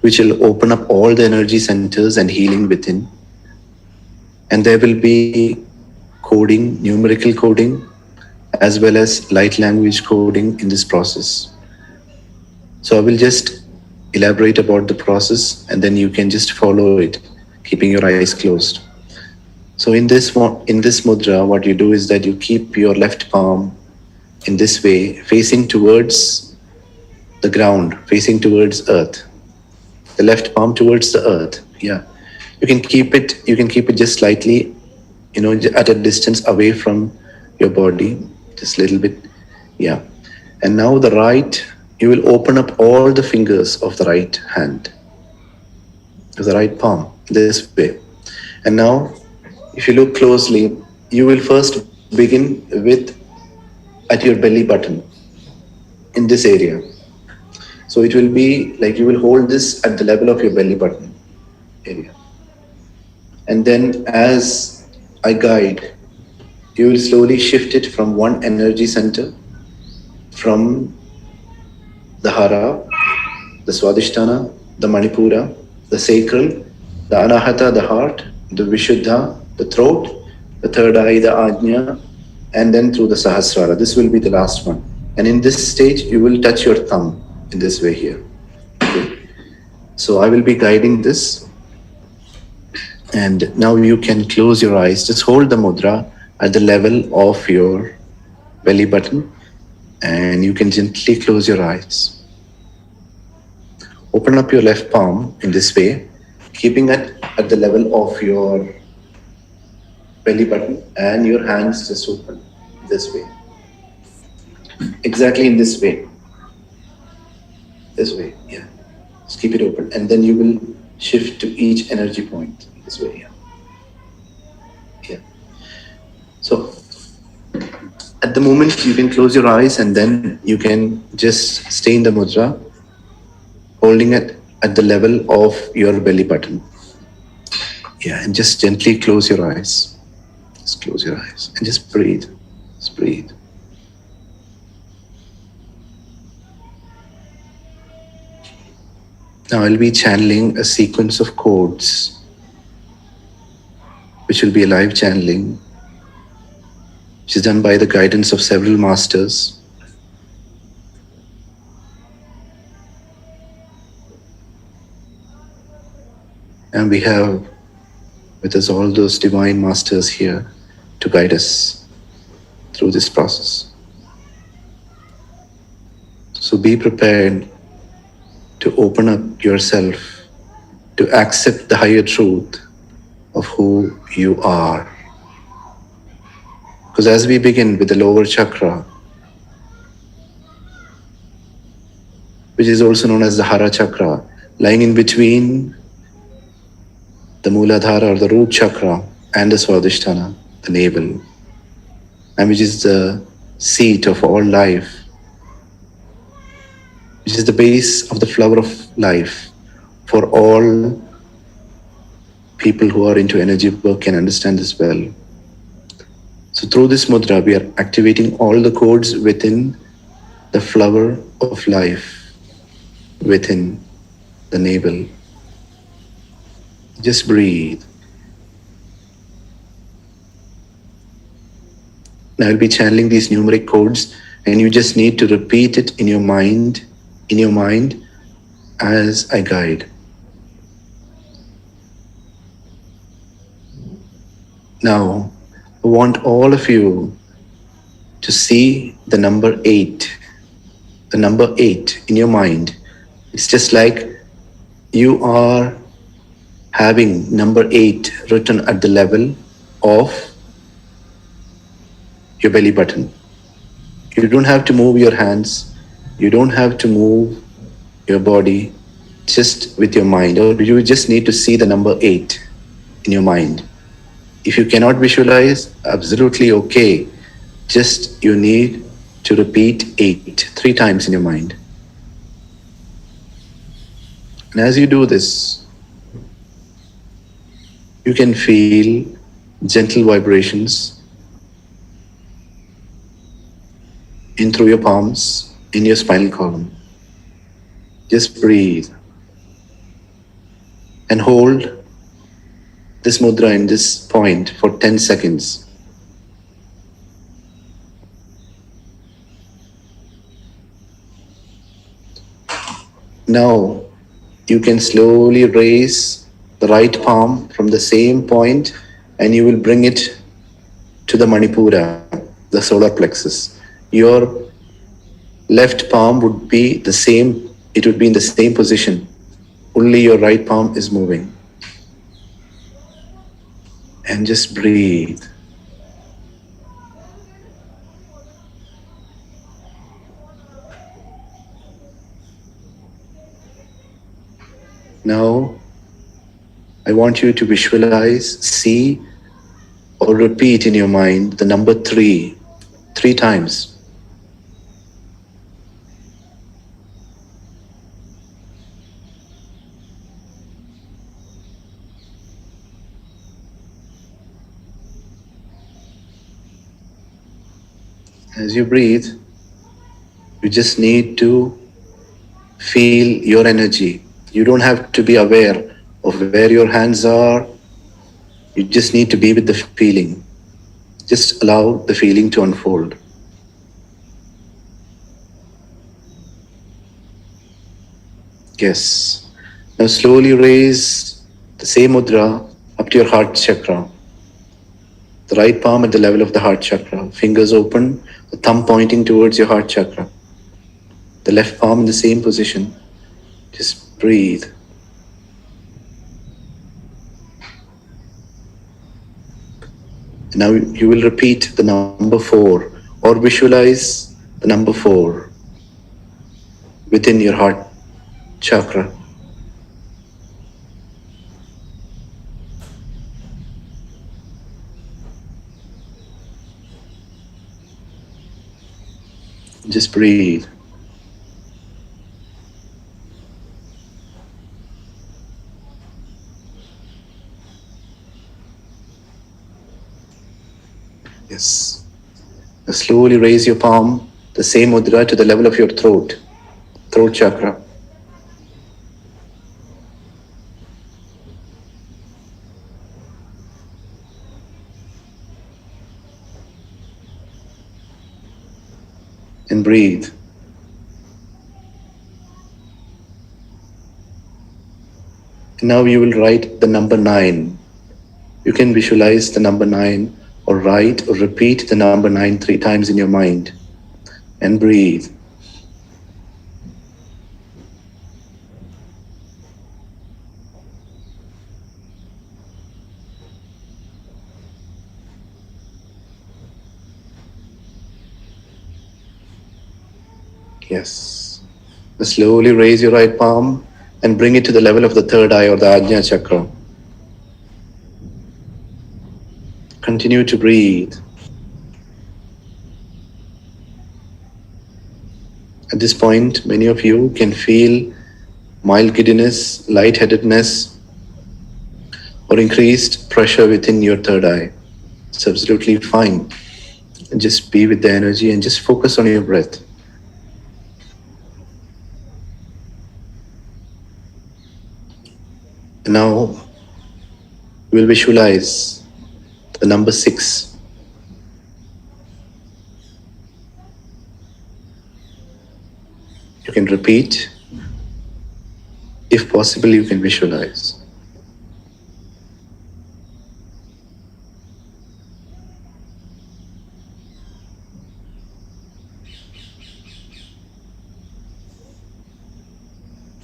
Speaker 3: which will open up all the energy centers and healing within. And there will be coding, numerical coding, as well as light language coding in this process. So I will just elaborate about the process and then you can just follow it, keeping your eyes closed. So in this mudra, what you do is that you keep your left palm in this way, facing towards the ground, facing towards earth. The left palm towards the earth. Yeah. You can keep it just slightly, at a distance away from your body, just a little bit. Yeah. And now the right, you will open up all the fingers of the right hand, of the right palm, this way. And now, if you look closely, you will first begin with at your belly button, in this area. So it will be like you will hold this at the level of your belly button area. And then as I guide, you will slowly shift it from one energy center, from the Hara, the Swadhisthana, the Manipura, the sacral, the Anahata, the heart, the Vishuddha, the throat, the third eye, the Ajna, and then through the Sahasrara. This will be the last one. And in this stage, you will touch your thumb in this way here. Okay. So I will be guiding this. And now you can close your eyes. Just hold the mudra at the level of your belly button. And you can gently close your eyes. Open up your left palm in this way, keeping it at the level of your belly button, and your hands just open this way. Exactly in this way. This way, yeah. Just keep it open. And then you will shift to each energy point this way, yeah. Yeah. So, at the moment, you can close your eyes and then you can just stay in the mudra, holding it at the level of your belly button. Yeah, and just gently close your eyes. Just close your eyes and just breathe. Just breathe. Now I'll be channeling a sequence of codes, which will be a live channeling. which is done by the guidance of several masters. And we have with us all those divine masters here to guide us through this process. So be prepared to open up yourself to accept the higher truth of who you are. Because as we begin with the lower chakra, which is also known as the Hara chakra, lying in between the Mooladhara or the root chakra and the Swadhisthana, the navel, and which is the seat of all life, which is the base of the flower of life. For all people who are into energy work can understand this well. So through this mudra, we are activating all the codes within the flower of life, within the navel. Just breathe. Now I'll be channeling these numeric codes, and you just need to repeat it in your mind as I guide. Now, I want all of you to see the number 8. The number 8 in your mind. It's just like you are having number 8 written at the level of your belly button. You don't have to move your hands. You don't have to move your body, just with your mind. Or you just need to see the number 8 in your mind. If you cannot visualize, absolutely okay. Just you need to repeat 8 3 times in your mind. And as you do this, you can feel gentle vibrations in through your palms, in your spinal column. Just breathe and hold this mudra in this point for 10 seconds. Now you can slowly raise the right palm from the same point, and you will bring it to the Manipura, the solar plexus. Your left palm would be the same, it would be in the same position. Only your right palm is moving. And just breathe. Now, I want you to visualize, see, or repeat in your mind the number 3, 3 times. As you breathe, you just need to feel your energy. You don't have to be aware of where your hands are. You just need to be with the feeling. Just allow the feeling to unfold. Yes. Now slowly raise the same mudra up to your heart chakra. The right palm at the level of the heart chakra. Fingers open, the thumb pointing towards your heart chakra. The left palm in the same position. Just breathe. Now you will repeat the number 4 or visualize the number 4 within your heart chakra. Just breathe. Yes. Now slowly raise your palm, the same mudra, to the level of your throat chakra. and breathe. And now you will write the number 9. You can visualize the number 9 or write or repeat the number 9 3 times in your mind and breathe. Yes. Slowly raise your right palm and bring it to the level of the third eye or the Ajna chakra. Continue to breathe. At this point, many of you can feel mild giddiness, lightheadedness, or increased pressure within your third eye. It's absolutely fine. And just be with the energy and just focus on your breath. And now we'll visualize the number 6. You can repeat. If possible, you can visualize.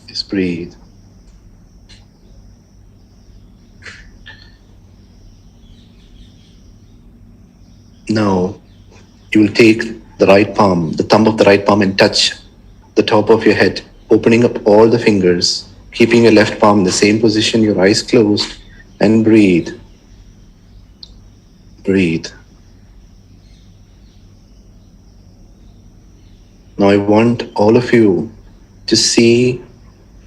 Speaker 3: Just breathe. Now, you will take the right palm, the thumb of the right palm, and touch the top of your head, opening up all the fingers, keeping your left palm in the same position, your eyes closed, and breathe. Breathe. Now I want all of you to see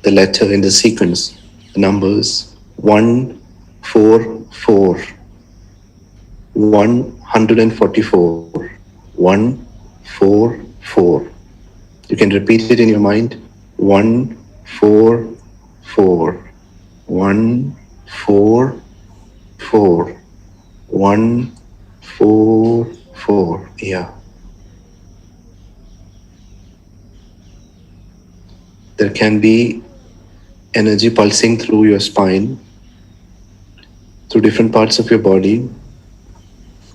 Speaker 3: the letter in the sequence, the numbers 144, 144, 144. You can repeat it in your mind. 144, 144, 144. Yeah. There can be energy pulsing through your spine, through different parts of your body.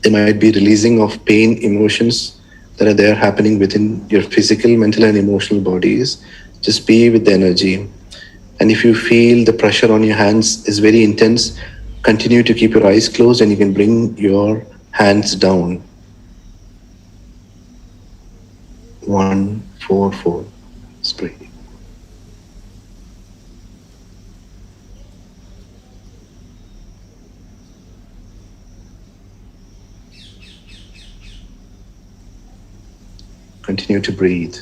Speaker 3: There might be releasing of pain, emotions that are there happening within your physical, mental, and emotional bodies. Just be with the energy. And if you feel the pressure on your hands is very intense, continue to keep your eyes closed and you can bring your hands down. 144. Breathe. Continue to breathe.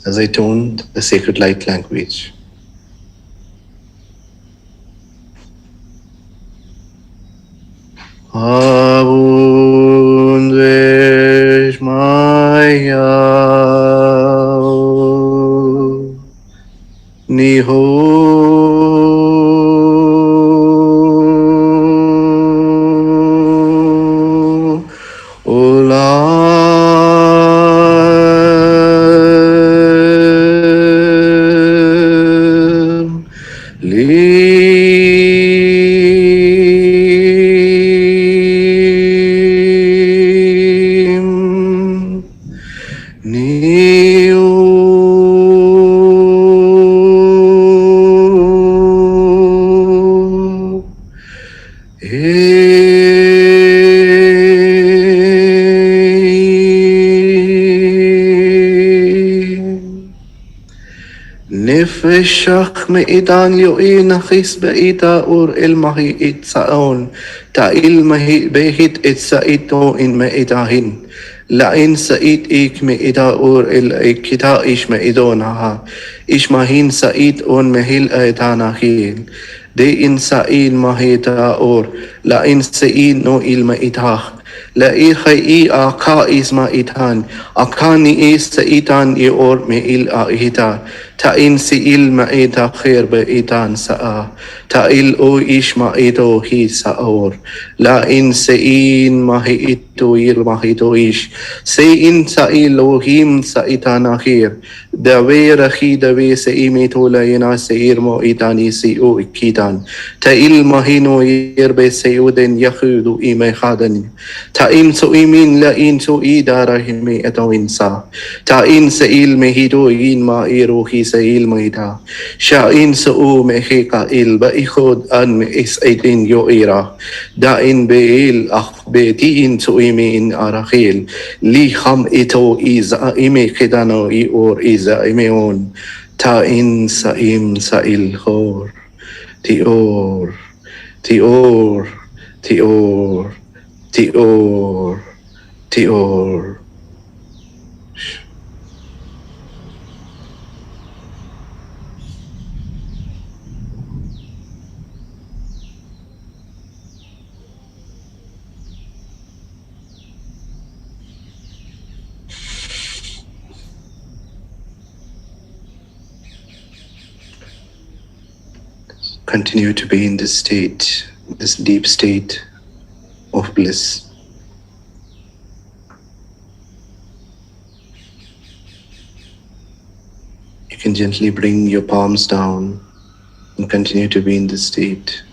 Speaker 3: As I tone the sacred light language, Avun Veshmaya Niho Nefeshach meidan yo'i nachis be'ita ur el mahi it sa'on ta'il mahi behit it sa'ito in me'idahin la'in sa'it ik me'ida ur el ikita ish me'idon ha ish mahin sa'it on mehil aitanahil de in sa'in mahita ur la'in sa'in no il me'idach la'i khai'i aka isma itan akani is sa'itan ior me'il ahita Ta'in si'il ma'ita khair ba'itan sa'a. Ta'il o ish ma'ito hi sa'or. La'in se'in mahito il mahito ish. Se'in sa'il o him sa'itana khair. Dawe rakhi dawe se'imito la'ina se'ir mo'itani si'o ikitan. Ta'il mahino yerbe se'uden yakhudu ime khadan. Ta'in su'imin la'in su'ida rahime etawin sa. Ta'in se'il mehito in ma'iro hi se'il ma'ita. Sha'in su'u meheka il ba'ikhod an is aitin yo ira. Da'in be'il be'tiin su'imin arakhil. Li ham ito iza ime kedano I or iza imeon. Ta'in sa'im sa'il khor. Tior, tior, tior, tior, tior. Continue to be in this state, this deep state of bliss. You can gently bring your palms down and continue to be in this state.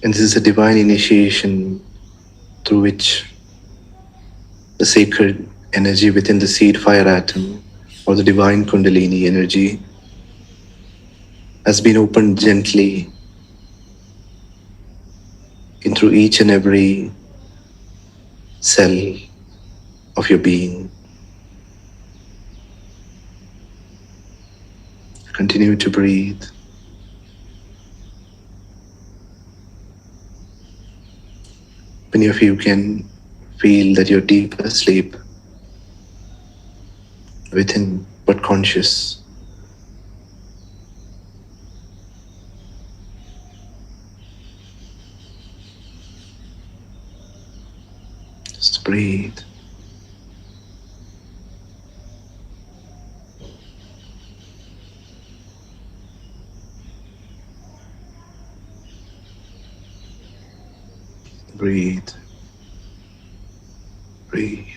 Speaker 3: And this is a divine initiation through which the sacred energy within the seed fire atom or the divine Kundalini energy has been opened gently in through each and every cell of your being. Continue to breathe. Many of you can feel that you're deep asleep within but conscious. Just breathe. Breathe. Breathe.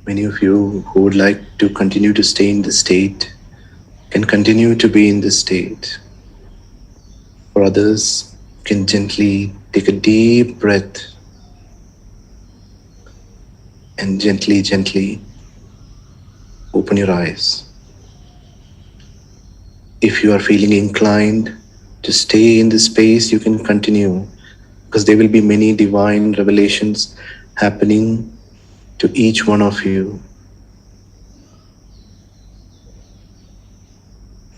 Speaker 3: Many of you who would like to continue to stay in this state can continue to be in this state. For others, can gently take a deep breath and gently, gently open your eyes. If you are feeling inclined to stay in this space, you can continue, because there will be many divine revelations happening to each one of you.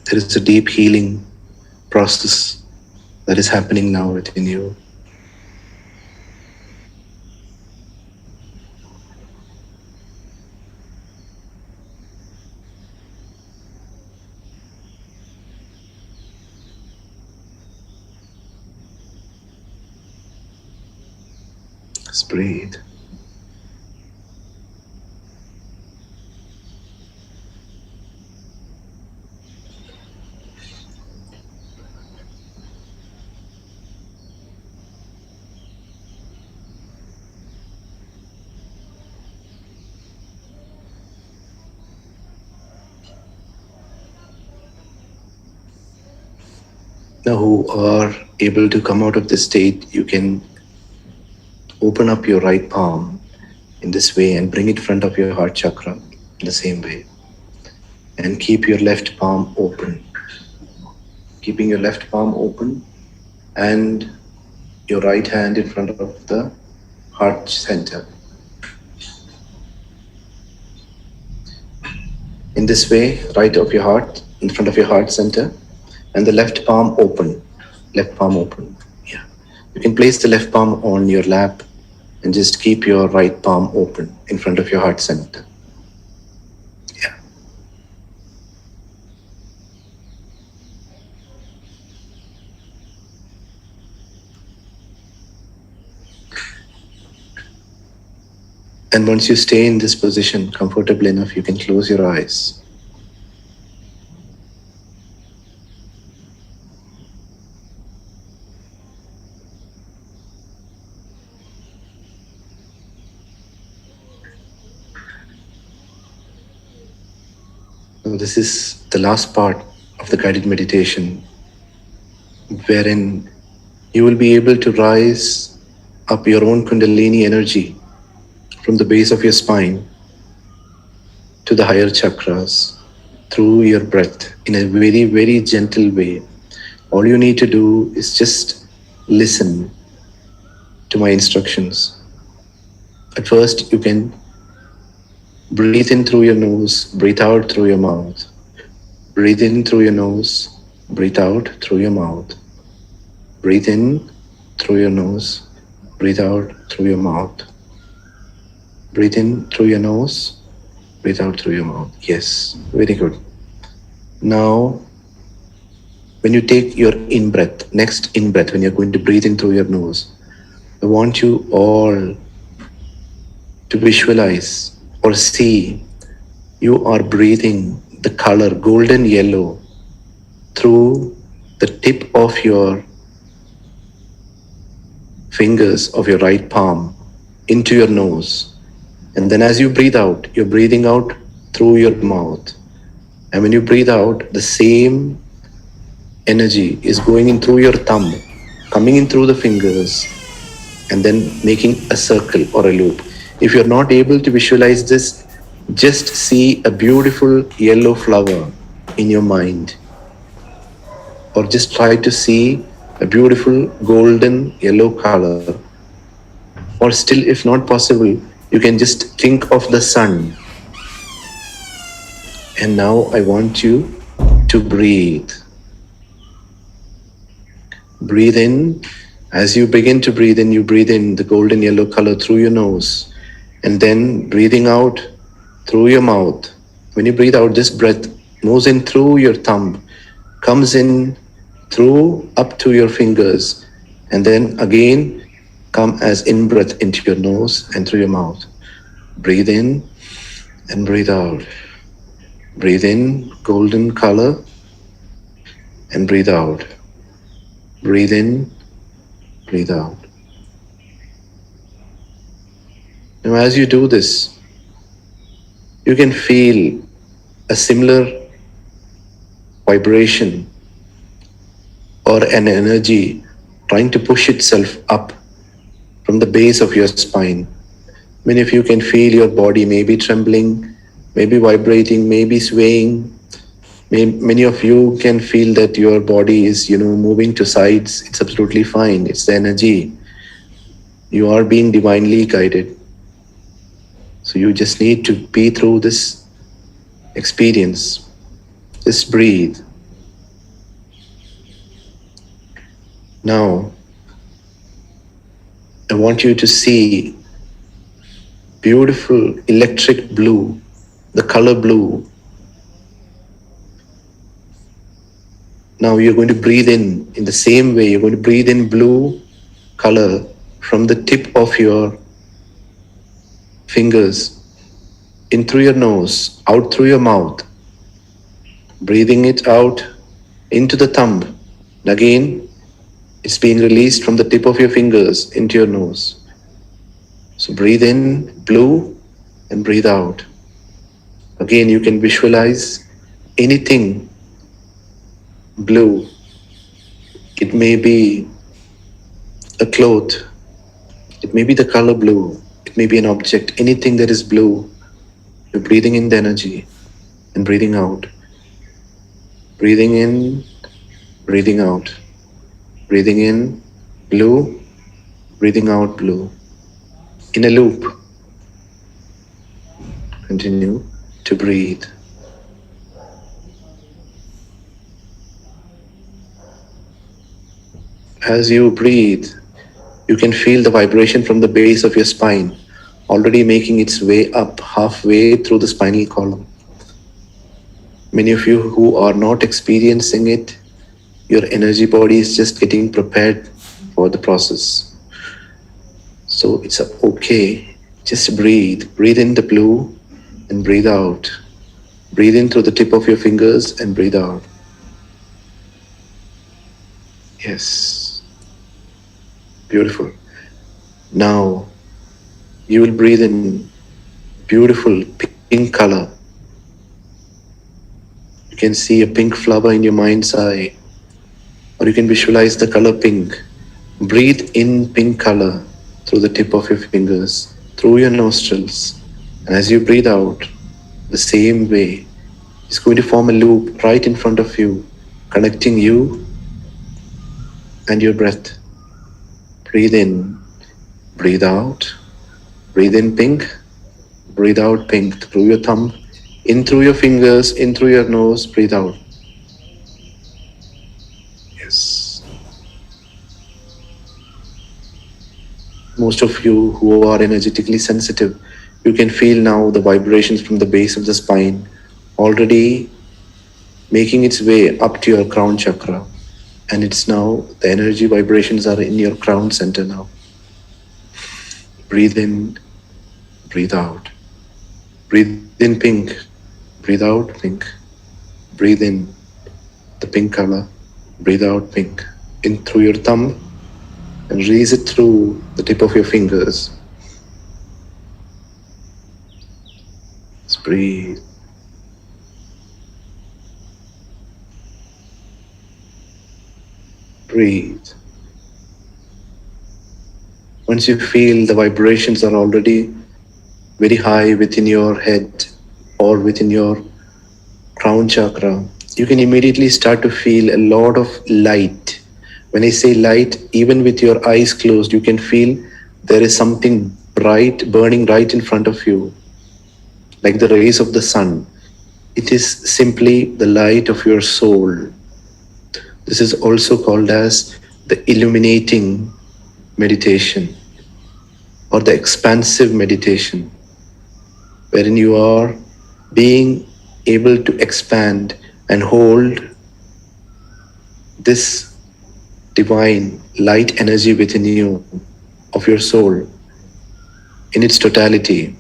Speaker 3: There is a deep healing process that is happening now within you. Just breathe. Now, who are able to come out of this state, you can open up your right palm in this way and bring it in front of your heart chakra in the same way. And keep your left palm open. Keeping your left palm open and your right hand in front of the heart center. In this way, right of your heart, in front of your heart center, and the left palm open. Left palm open. Yeah. You can place the left palm on your lap and just keep your right palm open in front of your heart center. Yeah. And once you stay in this position comfortable enough, you can close your eyes. So this is the last part of the guided meditation, wherein you will be able to rise up your own Kundalini energy from the base of your spine to the higher chakras through your breath in a very, very gentle way. All you need to do is just listen to my instructions. At first, you can breathe in through your nose, breathe out through your mouth. Breathe in through your nose, breathe out through your mouth. Breathe in through your nose, breathe out through your mouth. Breathe in through your nose, breathe out through your mouth. Yes, very good. Now, when you take your in-breath, next in-breath, when you're going to breathe in through your nose, I want you all to visualize or see you are breathing the color golden yellow through the tip of your fingers of your right palm into your nose. And then as you breathe out, you're breathing out through your mouth. And when you breathe out, the same energy is going in through your thumb, coming in through the fingers, and then making a circle or a loop. If you're not able to visualize this, just see a beautiful yellow flower in your mind. Or just try to see a beautiful golden yellow color. Or still, if not possible, you can just think of the sun. And now I want you to breathe. Breathe in. As you begin to breathe in, you breathe in the golden yellow color through your nose. And then breathing out through your mouth. When you breathe out, this breath moves in through your thumb, comes in through up to your fingers, and then again come as in-breath into your nose and through your mouth. Breathe in and breathe out. Breathe in, golden color, and breathe out. Breathe in, breathe out. Now as you do this, you can feel a similar vibration or an energy trying to push itself up from the base of your spine. Many of you can feel your body maybe trembling, maybe vibrating, maybe swaying. Many of you can feel that your body is, moving to sides. It's absolutely fine. It's the energy. You are being divinely guided. So you just need to be through this experience. Just breathe. Now, I want you to see beautiful electric blue, the color blue. Now you're going to breathe in the same way. You're going to breathe in blue color from the tip of your fingers in through your nose, out through your mouth, breathing it out into the thumb. And again, it's being released from the tip of your fingers into your nose. So breathe in blue and breathe out. Again, you can visualize anything blue It may be a cloth, it may be the color blue, it may be an object, anything that is blue. You're breathing in the energy and breathing out. Breathing in, breathing out. Breathing in, blue, breathing out, blue. In a loop. Continue to breathe. As you breathe, you can feel the vibration from the base of your spine already making its way up halfway through the spinal column. Many of you who are not experiencing it, your energy body is just getting prepared for the process. So it's okay. Just breathe. Breathe in the blue and breathe out. Breathe in through the tip of your fingers and breathe out. Yes. Beautiful. Now you will breathe in beautiful pink color. You can see a pink flower in your mind's eye, or you can visualize the color pink. Breathe in pink color through the tip of your fingers, through your nostrils. And as you breathe out, the same way, it's going to form a loop right in front of you, connecting you and your breath. Breathe in, breathe out. Breathe in pink, breathe out pink through your thumb, in through your fingers, in through your nose, breathe out. Yes. Most of you who are energetically sensitive, you can feel now the vibrations from the base of the spine already making its way up to your crown chakra. And it's now, the energy vibrations are in your crown center now. Breathe in, breathe out. Breathe in pink, breathe out pink. Breathe in the pink color, breathe out pink. In through your thumb and release it through the tip of your fingers. Just breathe. Breathe. Once you feel the vibrations are already very high within your head or within your crown chakra, you can immediately start to feel a lot of light. When I say light, even with your eyes closed, you can feel there is something bright burning right in front of you, like the rays of the sun. It is simply the light of your soul. This is also called as the illuminating meditation or the expansive meditation, wherein you are being able to expand and hold this divine light energy within you of your soul in its totality.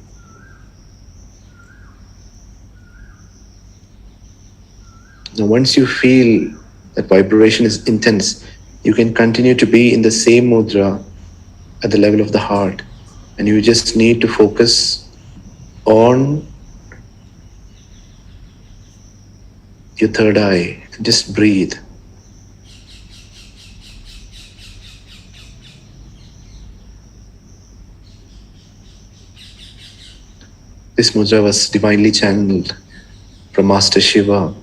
Speaker 3: Now, once you feel that vibration is intense, you can continue to be in the same mudra at the level of the heart, and you just need to focus on your third eye. Just breathe. This mudra was divinely channeled from Master Shiva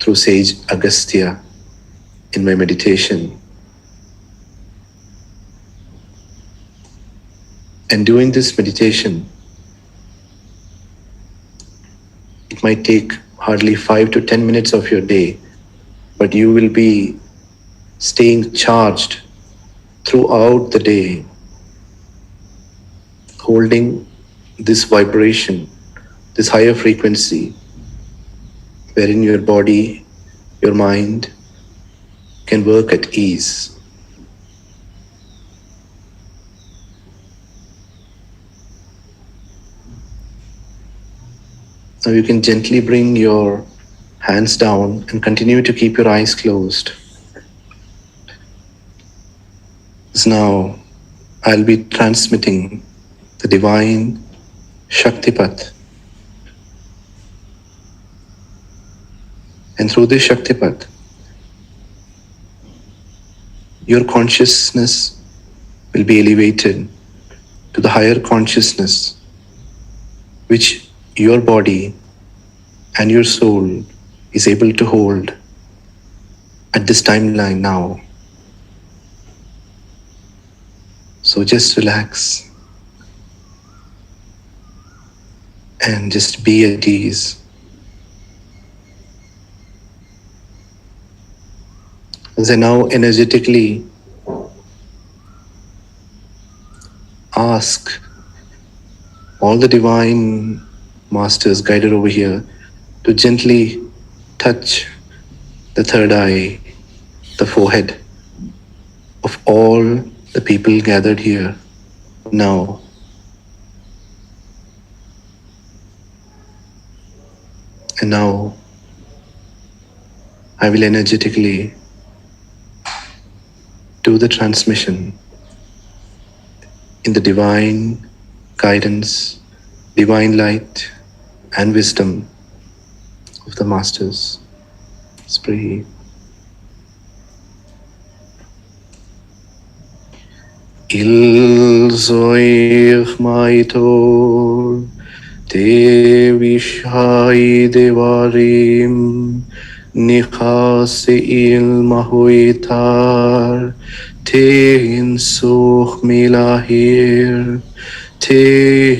Speaker 3: through Sage Agastya in my meditation. And doing this meditation, it might take hardly 5 to 10 minutes of your day, but you will be staying charged throughout the day, holding this vibration, this higher frequency, wherein your body, your mind can work at ease. Now you can gently bring your hands down and continue to keep your eyes closed. So now I'll be transmitting the divine Shaktipat. And through this Shaktipat, your consciousness will be elevated to the higher consciousness which your body and your soul is able to hold at this timeline now. So just relax and just be at ease. As I now energetically ask all the divine masters guided over here to gently touch the third eye, the forehead of all the people gathered here now. And now I will energetically do the transmission in the divine guidance, divine light and wisdom of the masters. Let's breathe. Il zoich maitor te vishai devarim nichase il mahuitar te insuch milahir te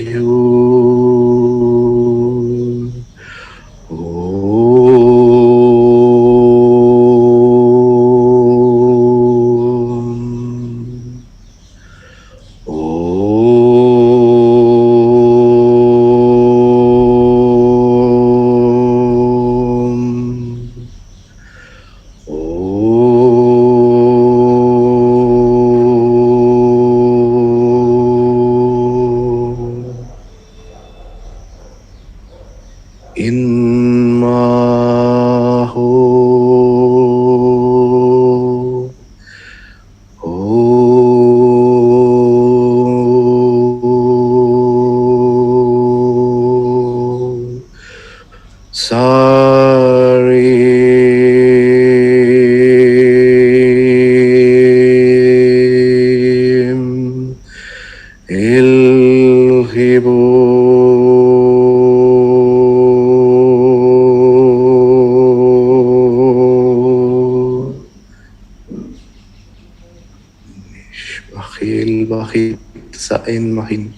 Speaker 3: Sa'in mahin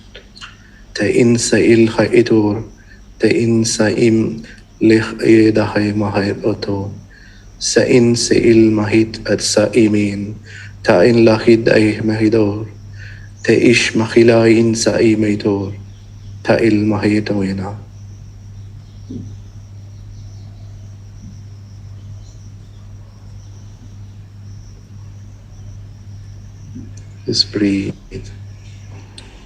Speaker 3: ta'in sa'il ha'idur ta'in sa'im lih edahay mahir oto sa'in sa'il mahit at sa'imin ta'in lahid ay mahidor ta'ish mahilain sa'imaydor ta'il mahidawina. Just breathe.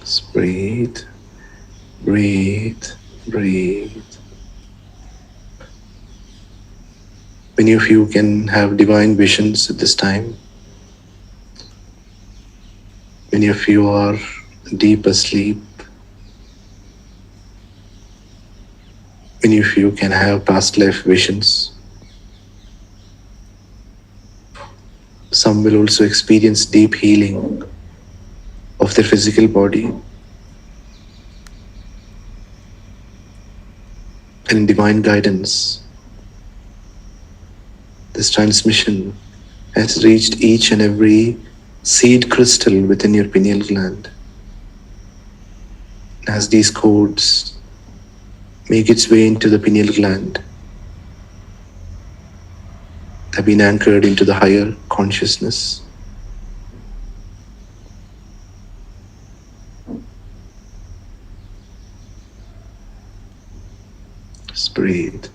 Speaker 3: Just breathe, breathe, breathe. Many of you can have divine visions at this time. Many of you are deep asleep. Many of you can have past life visions. Some will also experience deep healing of their physical body. And in divine guidance, this transmission has reached each and every seed crystal within your pineal gland. As these codes make its way into the pineal gland, they have been anchored into the higher consciousness. Just breathe.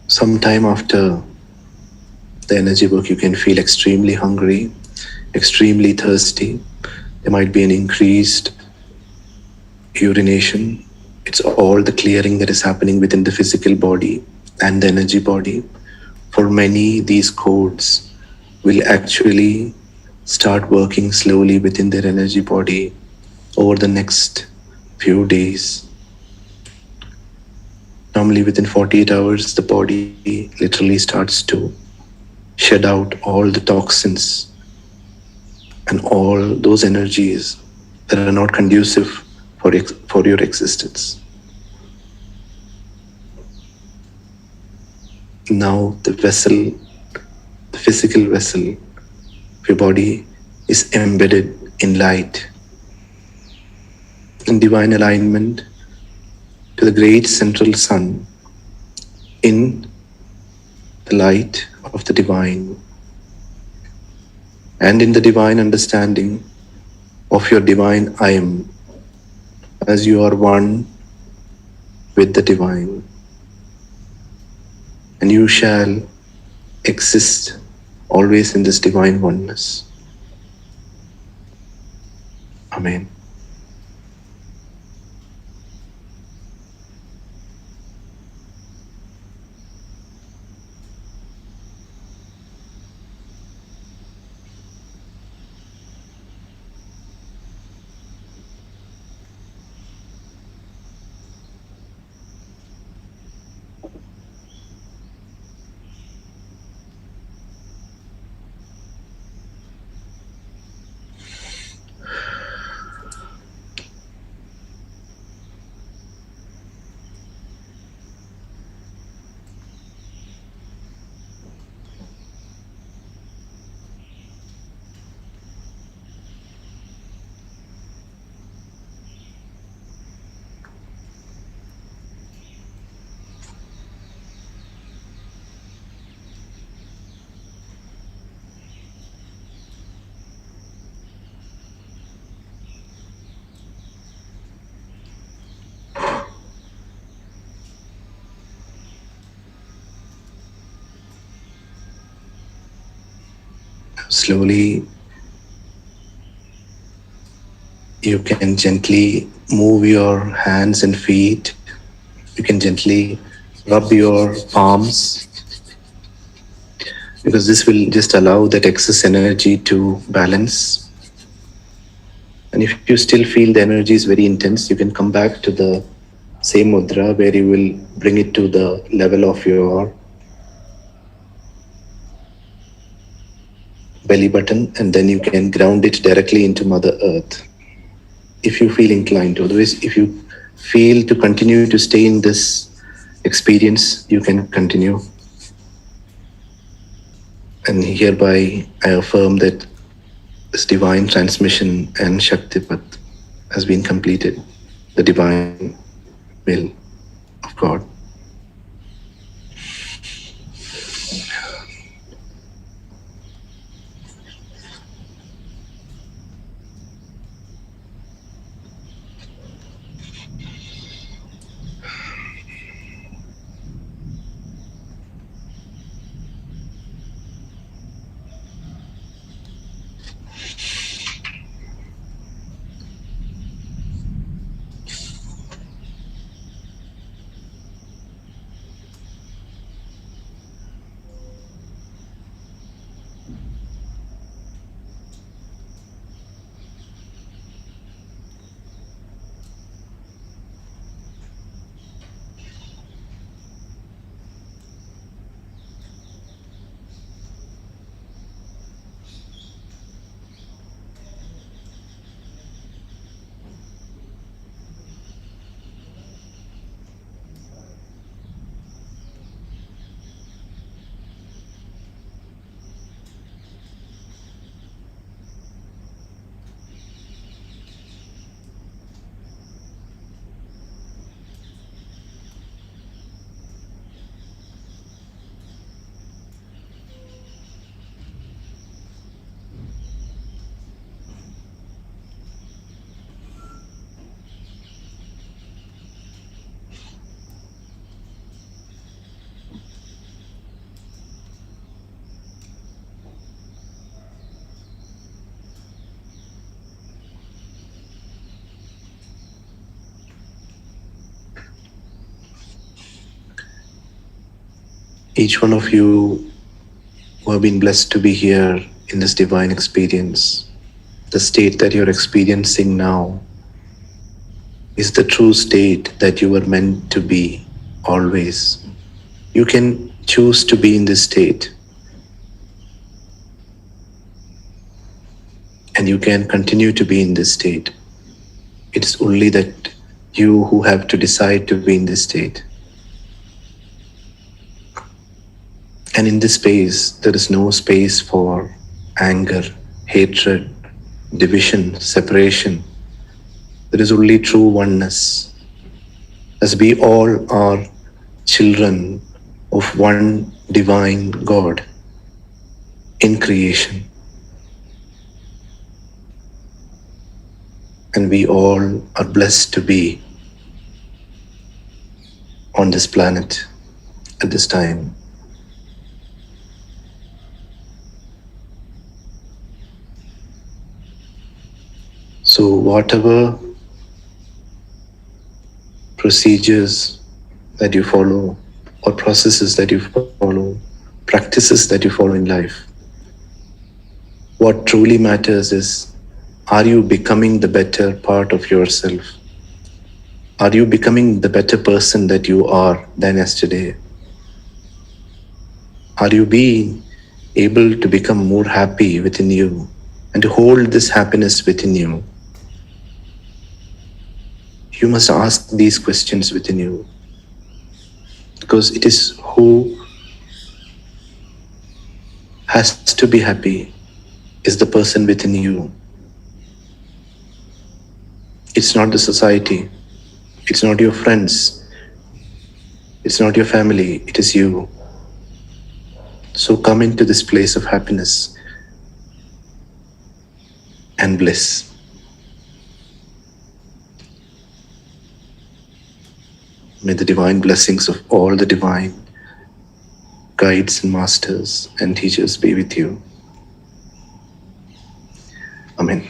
Speaker 3: Sometime after the energy work, you can feel extremely hungry, extremely thirsty. There might be an increased urination. It's all the clearing that is happening within the physical body and the energy body. For many, these codes will actually start working slowly within their energy body over the next few days. Normally, within 48 hours, the body literally starts to shed out all the toxins and all those energies that are not conducive for your existence. Now, the physical vessel of your body is embedded in light, in divine alignment to the great central sun, in the light of the divine, and in the divine understanding of your divine I am, as you are one with the divine, and you shall exist always in this divine oneness. Amen. Slowly, you can gently move your hands and feet. You can gently rub your palms, because this will just allow that excess energy to balance. And if you still feel the energy is very intense, you can come back to the same mudra where you will bring it to the level of your belly button, and then you can ground it directly into Mother Earth if you feel inclined to. Otherwise, if you feel to continue to stay in this experience, you can continue. And hereby I affirm that this divine transmission and Shaktipat has been completed, the divine will of God. Each one of you who have been blessed to be here in this divine experience. The state that you're experiencing now is the true state that you were meant to be always. You can choose to be in this state, and you can continue to be in this state. It's only that you who have to decide to be in this state. And in this space, there is no space for anger, hatred, division, separation. There is only true oneness, as we all are children of one divine God in creation. And we all are blessed to be on this planet at this time. So whatever procedures that you follow, or processes that you follow, practices that you follow in life, what truly matters is, are you becoming the better part of yourself? Are you becoming the better person that you are than yesterday? Are you being able to become more happy within you and to hold this happiness within you? You must ask these questions within you, because it is who has to be happy is the person within you. It's not the society, it's not your friends, it's not your family, it is you. So come into this place of happiness and bliss. May the divine blessings of all the divine guides and masters and teachers be with you. Amen.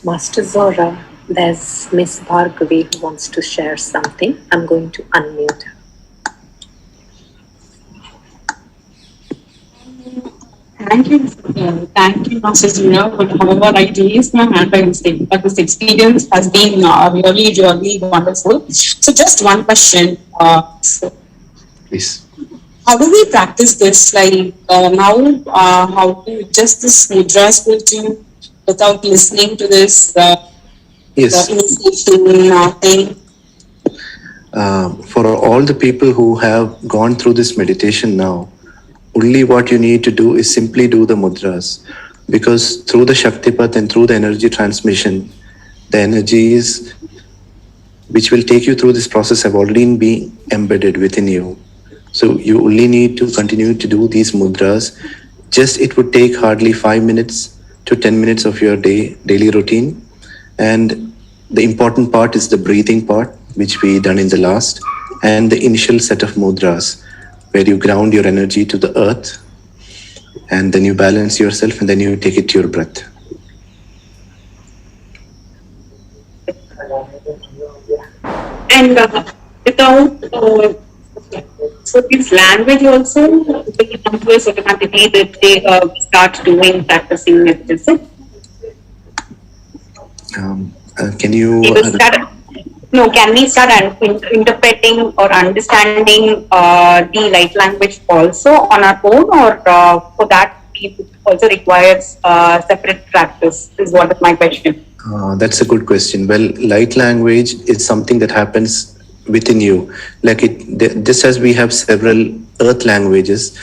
Speaker 2: Master Zoraa, there's Miss Bhargavi who wants to share something. I'm going to unmute her.
Speaker 5: Thank you, Master Zoraa. But however, I raised my hand by mistake. But this experience has been really wonderful. So, just one question.
Speaker 3: Please.
Speaker 5: How do we practice this? Like now, how do just this mudras will do without listening to this
Speaker 3: Yes.
Speaker 5: initiation thing?
Speaker 3: For all the people who have gone through this meditation now, only what you need to do is simply do the mudras, because through the Shaktipat and through the energy transmission, the energies which will take you through this process have already been embedded within you. So you only need to continue to do these mudras. Just it would take hardly 5 minutes to 10 minutes of your daily routine. And the important part is the breathing part, which we done in the last, and the initial set of mudras, where you ground your energy to the earth, and then you balance yourself, and then you take it to your breath.
Speaker 5: And without so this language also, they come to us automatically that they start doing practicing it, is it?
Speaker 3: Can you?
Speaker 5: Can we start interpreting or understanding the light language also on our own, or for that it also requires separate practice? Is what my question.
Speaker 3: That's a good question. Well, light language is something that happens within you. Like just as we have several earth languages.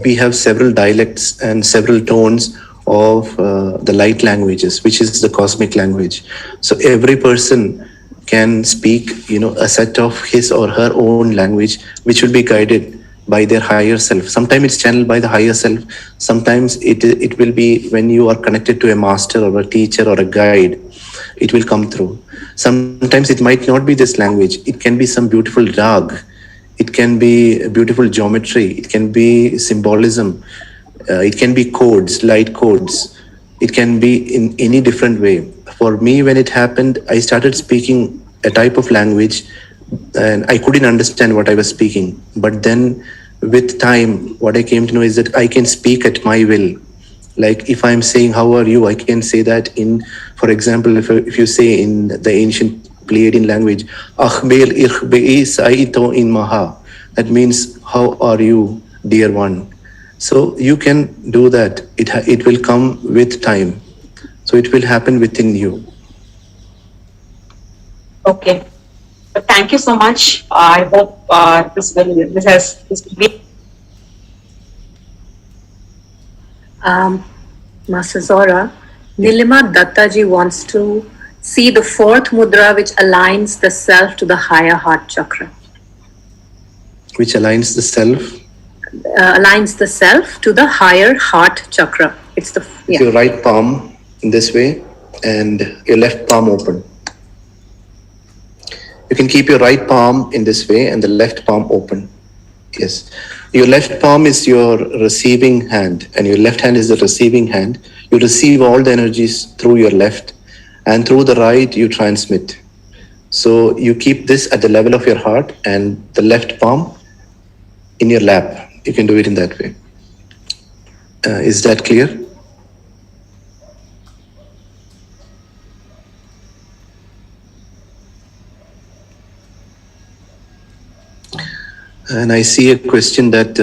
Speaker 3: We have several dialects and several tones of the light languages, which is the cosmic language. So every person can speak, a set of his or her own language, which will be guided by their higher self. Sometimes it's channeled by the higher self. Sometimes it will be when you are connected to a master or a teacher or a guide, it will come through. Sometimes it might not be this language. It can be some beautiful rag. It can be beautiful geometry. It can be symbolism. It can be codes, light codes. It can be in any different way. For me, when it happened, I started speaking a type of language and I couldn't understand what I was speaking. But then with time, what I came to know is that I can speak at my will. Like if I'm saying, how are you? I can say that in, for example, if you say in the ancient Pleiadian language, Achbel Irchbei Saito in Maha. That means, how are you, dear one? So you can do that. It will come with time. So it will happen within you.
Speaker 5: Okay. But thank you so much. I hope this will be.
Speaker 2: Master Zoraa, Nilima Dattaji wants to see the fourth mudra which aligns the self to the higher heart chakra.
Speaker 3: Which aligns the self?
Speaker 2: Aligns the self to the higher heart chakra. It's the
Speaker 3: Your right palm in this way and your left palm open. You can keep your right palm in this way and the left palm open. Yes. Your left palm is your receiving hand and your left hand is the receiving hand. You receive all the energies through your left and through the right you transmit. So you keep this at the level of your heart and the left palm in your lap. You can do it in that way. Is that clear? And I see a question that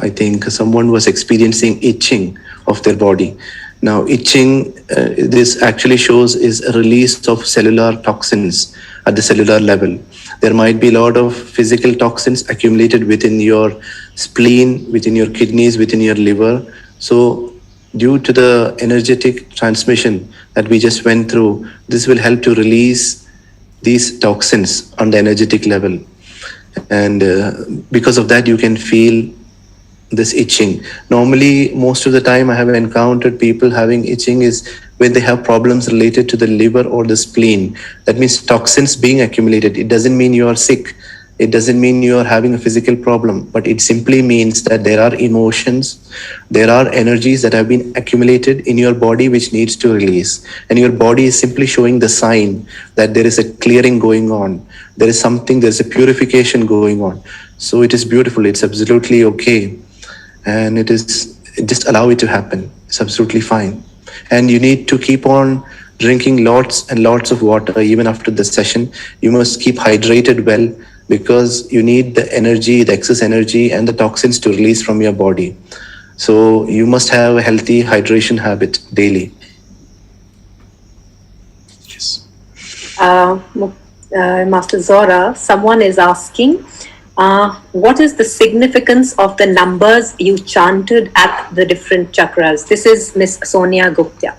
Speaker 3: I think someone was experiencing itching of their body. Now, itching, this actually shows is a release of cellular toxins at the cellular level. There might be a lot of physical toxins accumulated within your spleen, within your kidneys, within your liver. So due to the energetic transmission that we just went through, this will help to release these toxins on the energetic level. And because of that, you can feel this itching. Normally, most of the time I have encountered people having itching is when they have problems related to the liver or the spleen. That means toxins being accumulated. It doesn't mean you are sick. It doesn't mean you are having a physical problem, but it simply means that there are emotions, there are energies that have been accumulated in your body which needs to release. And your body is simply showing the sign that there is a clearing going on. There is something, there's a purification going on. So it is beautiful. It's absolutely okay. And just allow it to happen. It's absolutely fine. And you need to keep on drinking lots and lots of water even after the session. You must keep hydrated well because you need the energy, the excess energy and the toxins to release from your body. So you must have a healthy hydration habit daily. Yes.
Speaker 2: Master Zoraa, someone is asking, what is the significance of the numbers you chanted at the different chakras? This is Miss Sonia Gupta.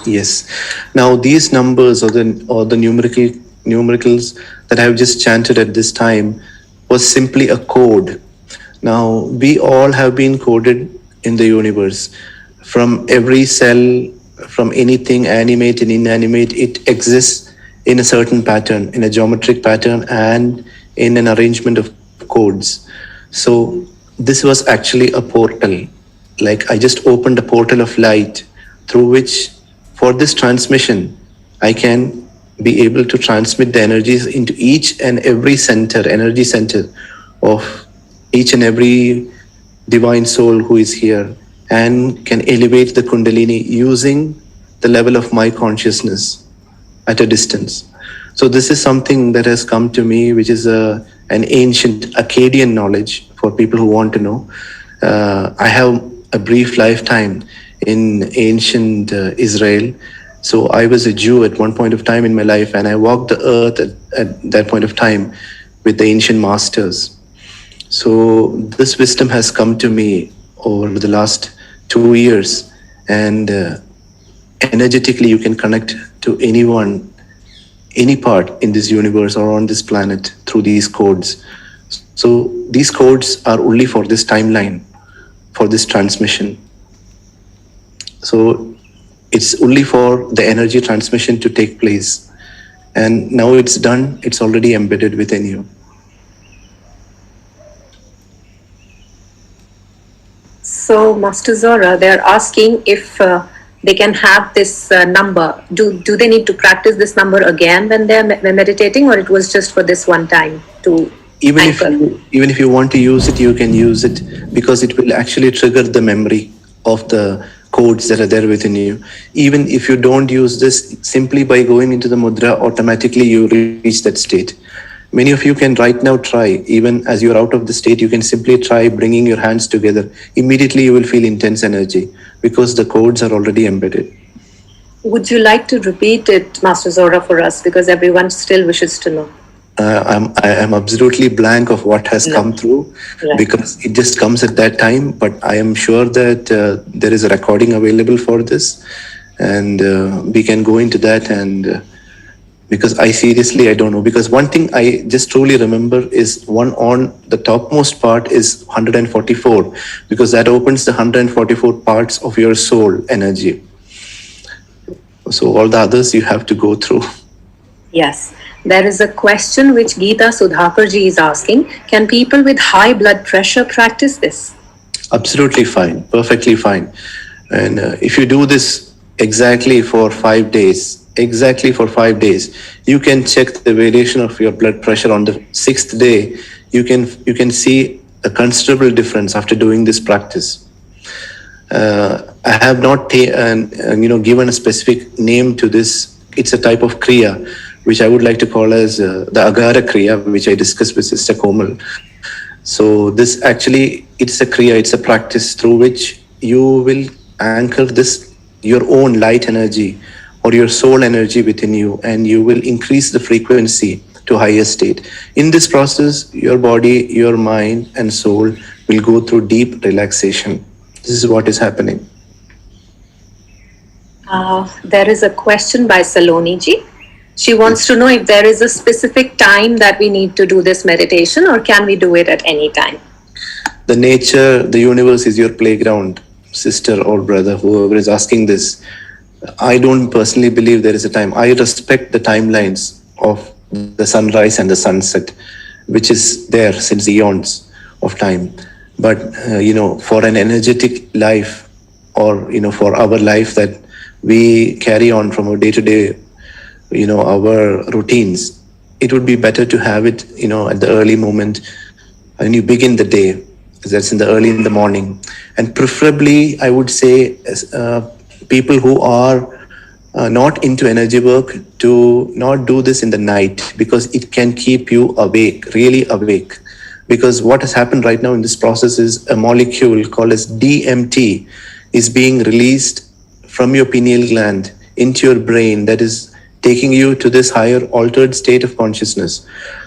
Speaker 3: Yes. Now these numbers or the numericals that I have just chanted at this time was simply a code. Now we all have been coded in the universe. From every cell, from anything animate and inanimate, it exists in a certain pattern, in a geometric pattern and in an arrangement of codes. So this was actually a portal. Like I just opened a portal of light through which for this transmission, I can be able to transmit the energies into each and every center, energy center of each and every divine soul who is here and can elevate the Kundalini using the level of my consciousness at a distance. So this is something that has come to me, which is an ancient Akkadian knowledge for people who want to know. I have a brief lifetime in ancient Israel. So I was a Jew at one point of time in my life, and I walked the earth at that point of time with the ancient masters. So this wisdom has come to me over the last 2 years, and energetically you can connect to anyone, any part in this universe or on this planet through these codes. So these codes are only for this timeline, for this transmission. So it's only for the energy transmission to take place. And now it's done, it's already embedded within you.
Speaker 2: So, Master Zoraa, they're asking if they can have this number. Do they need to practice this number again when they're meditating, or it was just for this one time to
Speaker 3: Even
Speaker 2: anchor?
Speaker 3: if you want to use it, you can use it, because it will actually trigger the memory of the codes that are there within you. Even if you don't use this, simply by going into the mudra, automatically you reach that state. Many of you can right now try, even as you're out of the state, you can simply try bringing your hands together. Immediately you will feel intense energy because the codes are already embedded.
Speaker 2: Would you like to repeat it, Master Zoraa, for us? Because everyone still wishes to know.
Speaker 3: I am absolutely blank of what has come through,
Speaker 2: Right.
Speaker 3: because it just comes at that time. But I am sure that there is a recording available for this, and we can go into that. And because I don't know. Because one thing I just truly remember is one on the topmost part is 144, because that opens the 144 parts of your soul energy. So all the others you have to go through.
Speaker 2: Yes. There is a question which Geeta Sudhakarji is asking. Can people with high blood pressure practice this?
Speaker 3: Absolutely fine, perfectly fine. And if you do this exactly for 5 days, you can check the variation of your blood pressure on the 6th day. You can see a considerable difference after doing this practice. I have not given a specific name to this. It's a type of kriya which I would like to call as the agara kriya, which I discussed with Sister Komal. So this actually, it's a kriya, it's a practice through which you will anchor this, your own light energy or your soul energy within you, and you will increase the frequency to higher state. In this process, your body, your mind and soul will go through deep relaxation. This is what is happening.
Speaker 2: There is a question by Saloni ji. She wants to know if there is a specific time that we need to do this meditation, or can we do it at any time?
Speaker 3: The nature, the universe is your playground, sister or brother, whoever is asking this. I don't personally believe there is a time. I respect the timelines of the sunrise and the sunset, which is there since eons of time. But, for an energetic life, or, for our life that we carry on from our day-to-day, our routines, it would be better to have it, at the early moment when you begin the day. That's in the morning. And preferably, I would say, people who are not into energy work, to not do this in the night, because it can keep you awake, really awake. Because what has happened right now in this process is a molecule called as DMT is being released from your pineal gland into your brain, that is taking you to this higher altered state of consciousness.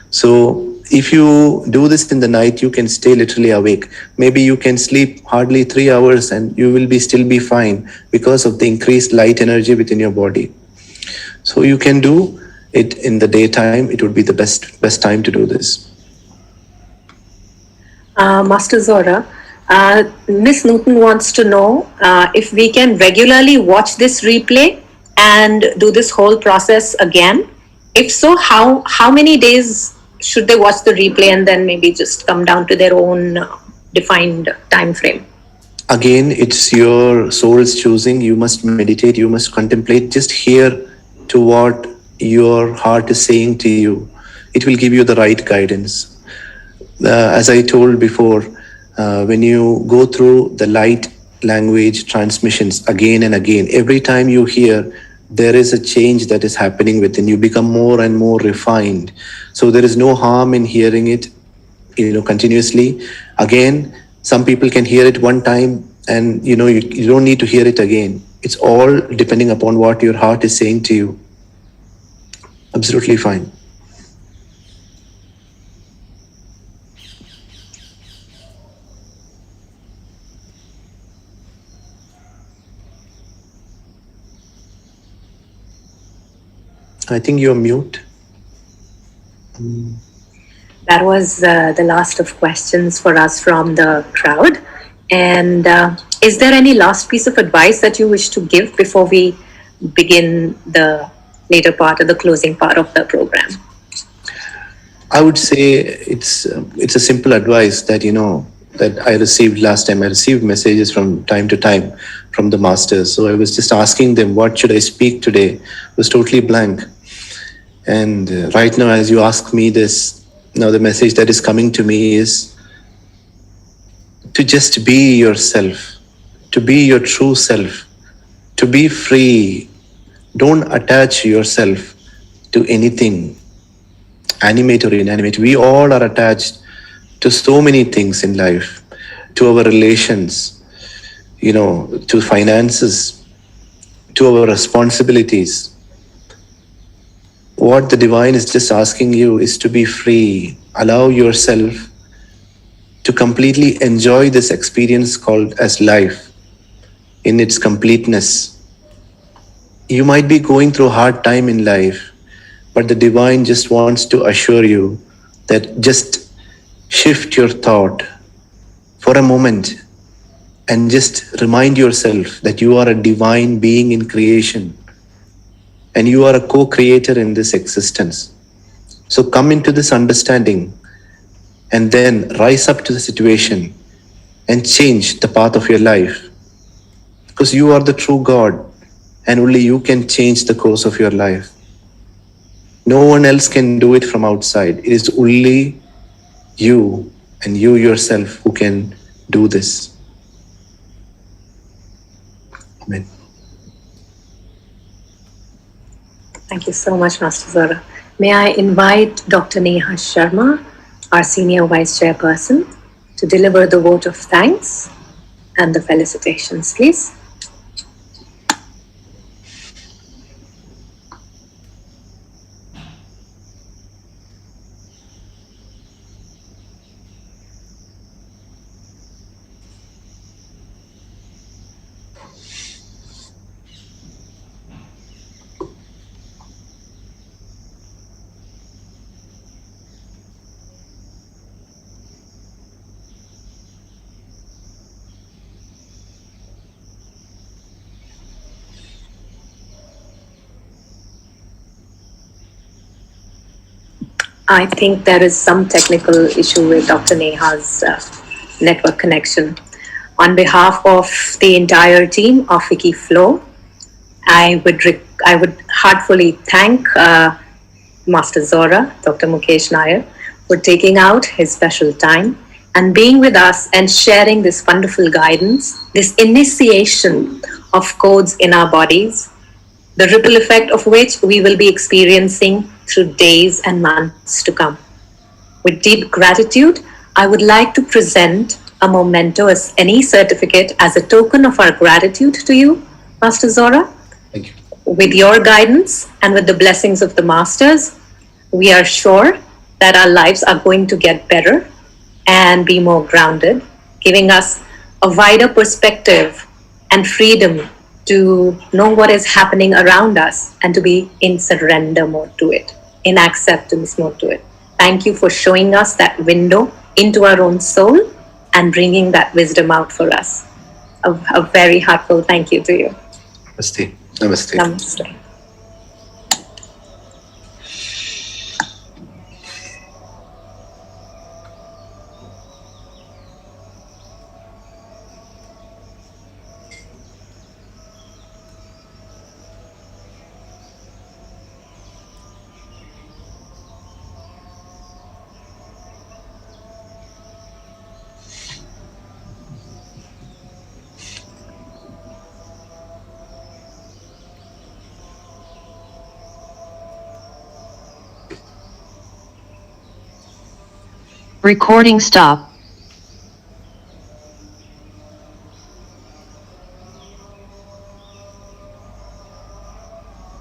Speaker 3: So if you do this in the night, you can stay literally awake. Maybe you can sleep hardly 3 hours and you will still be fine because of the increased light energy within your body. So you can do it in the daytime. It would be the best time to do this.
Speaker 2: Master Zoraa, Miss Newton wants to know if we can regularly watch this replay and do this whole process again. If so, how many days should they watch the replay and then maybe just come down to their own defined time frame?
Speaker 3: Again, it's your soul's choosing. You must meditate, you must contemplate, just hear to what your heart is saying to you. It will give you the right guidance. As I told before, when you go through the light language transmissions again and again, every time you hear, there is a change that is happening within you. Become more and more refined. So there is no harm in hearing it, continuously. Again, some people can hear it one time and you don't need to hear it again. It's all depending upon what your heart is saying to you. Absolutely fine. I think you're mute.
Speaker 2: That was the last of questions for us from the crowd. And is there any last piece of advice that you wish to give before we begin the later part or the closing part of the program?
Speaker 3: I would say it's a simple advice that that I received last time. I received messages from time to time from the masters. So I was just asking them, what should I speak today? It was totally blank. And right now, as you ask me this, now the message that is coming to me is to just be yourself, to be your true self, to be free. Don't attach yourself to anything, animate or inanimate. We all are attached to so many things in life, to our relations, to finances, to our responsibilities. What the divine is just asking you is to be free. Allow yourself to completely enjoy this experience called as life in its completeness. You might be going through a hard time in life, but the divine just wants to assure you that just shift your thought for a moment and just remind yourself that you are a divine being in creation and you are a co-creator in this existence. So come into this understanding and then rise up to the situation and change the path of your life, because you are the true God and only you can change the course of your life. No one else can do it from outside. It is only you and you yourself who can do this. Amen.
Speaker 2: Thank you so much, Master Zoraa. May I invite Dr. Neha Sharma, our Senior Vice Chairperson, to deliver the vote of thanks and the felicitations, please. I think there is some technical issue with Dr. Neha's network connection. On behalf of the entire team of Wikiflow, I would heartfully thank Master Zoraa, Dr. Mukesh Nair, for taking out his special time and being with us and sharing this wonderful guidance, this initiation of codes in our bodies, the ripple effect of which we will be experiencing through days and months to come. With deep gratitude, I would like to present a memento as any certificate as a token of our gratitude to you, Master Zoraa.
Speaker 3: Thank you.
Speaker 2: With your guidance and with the blessings of the Masters, we are sure that our lives are going to get better and be more grounded, giving us a wider perspective and freedom to know what is happening around us and to be in surrender mode to it, in acceptance mode to it. Thank you for showing us that window into our own soul and bringing that wisdom out for us. A very heartfelt thank you to you.
Speaker 3: Namaste. Namaste.
Speaker 2: Namaste.
Speaker 4: Recording stop.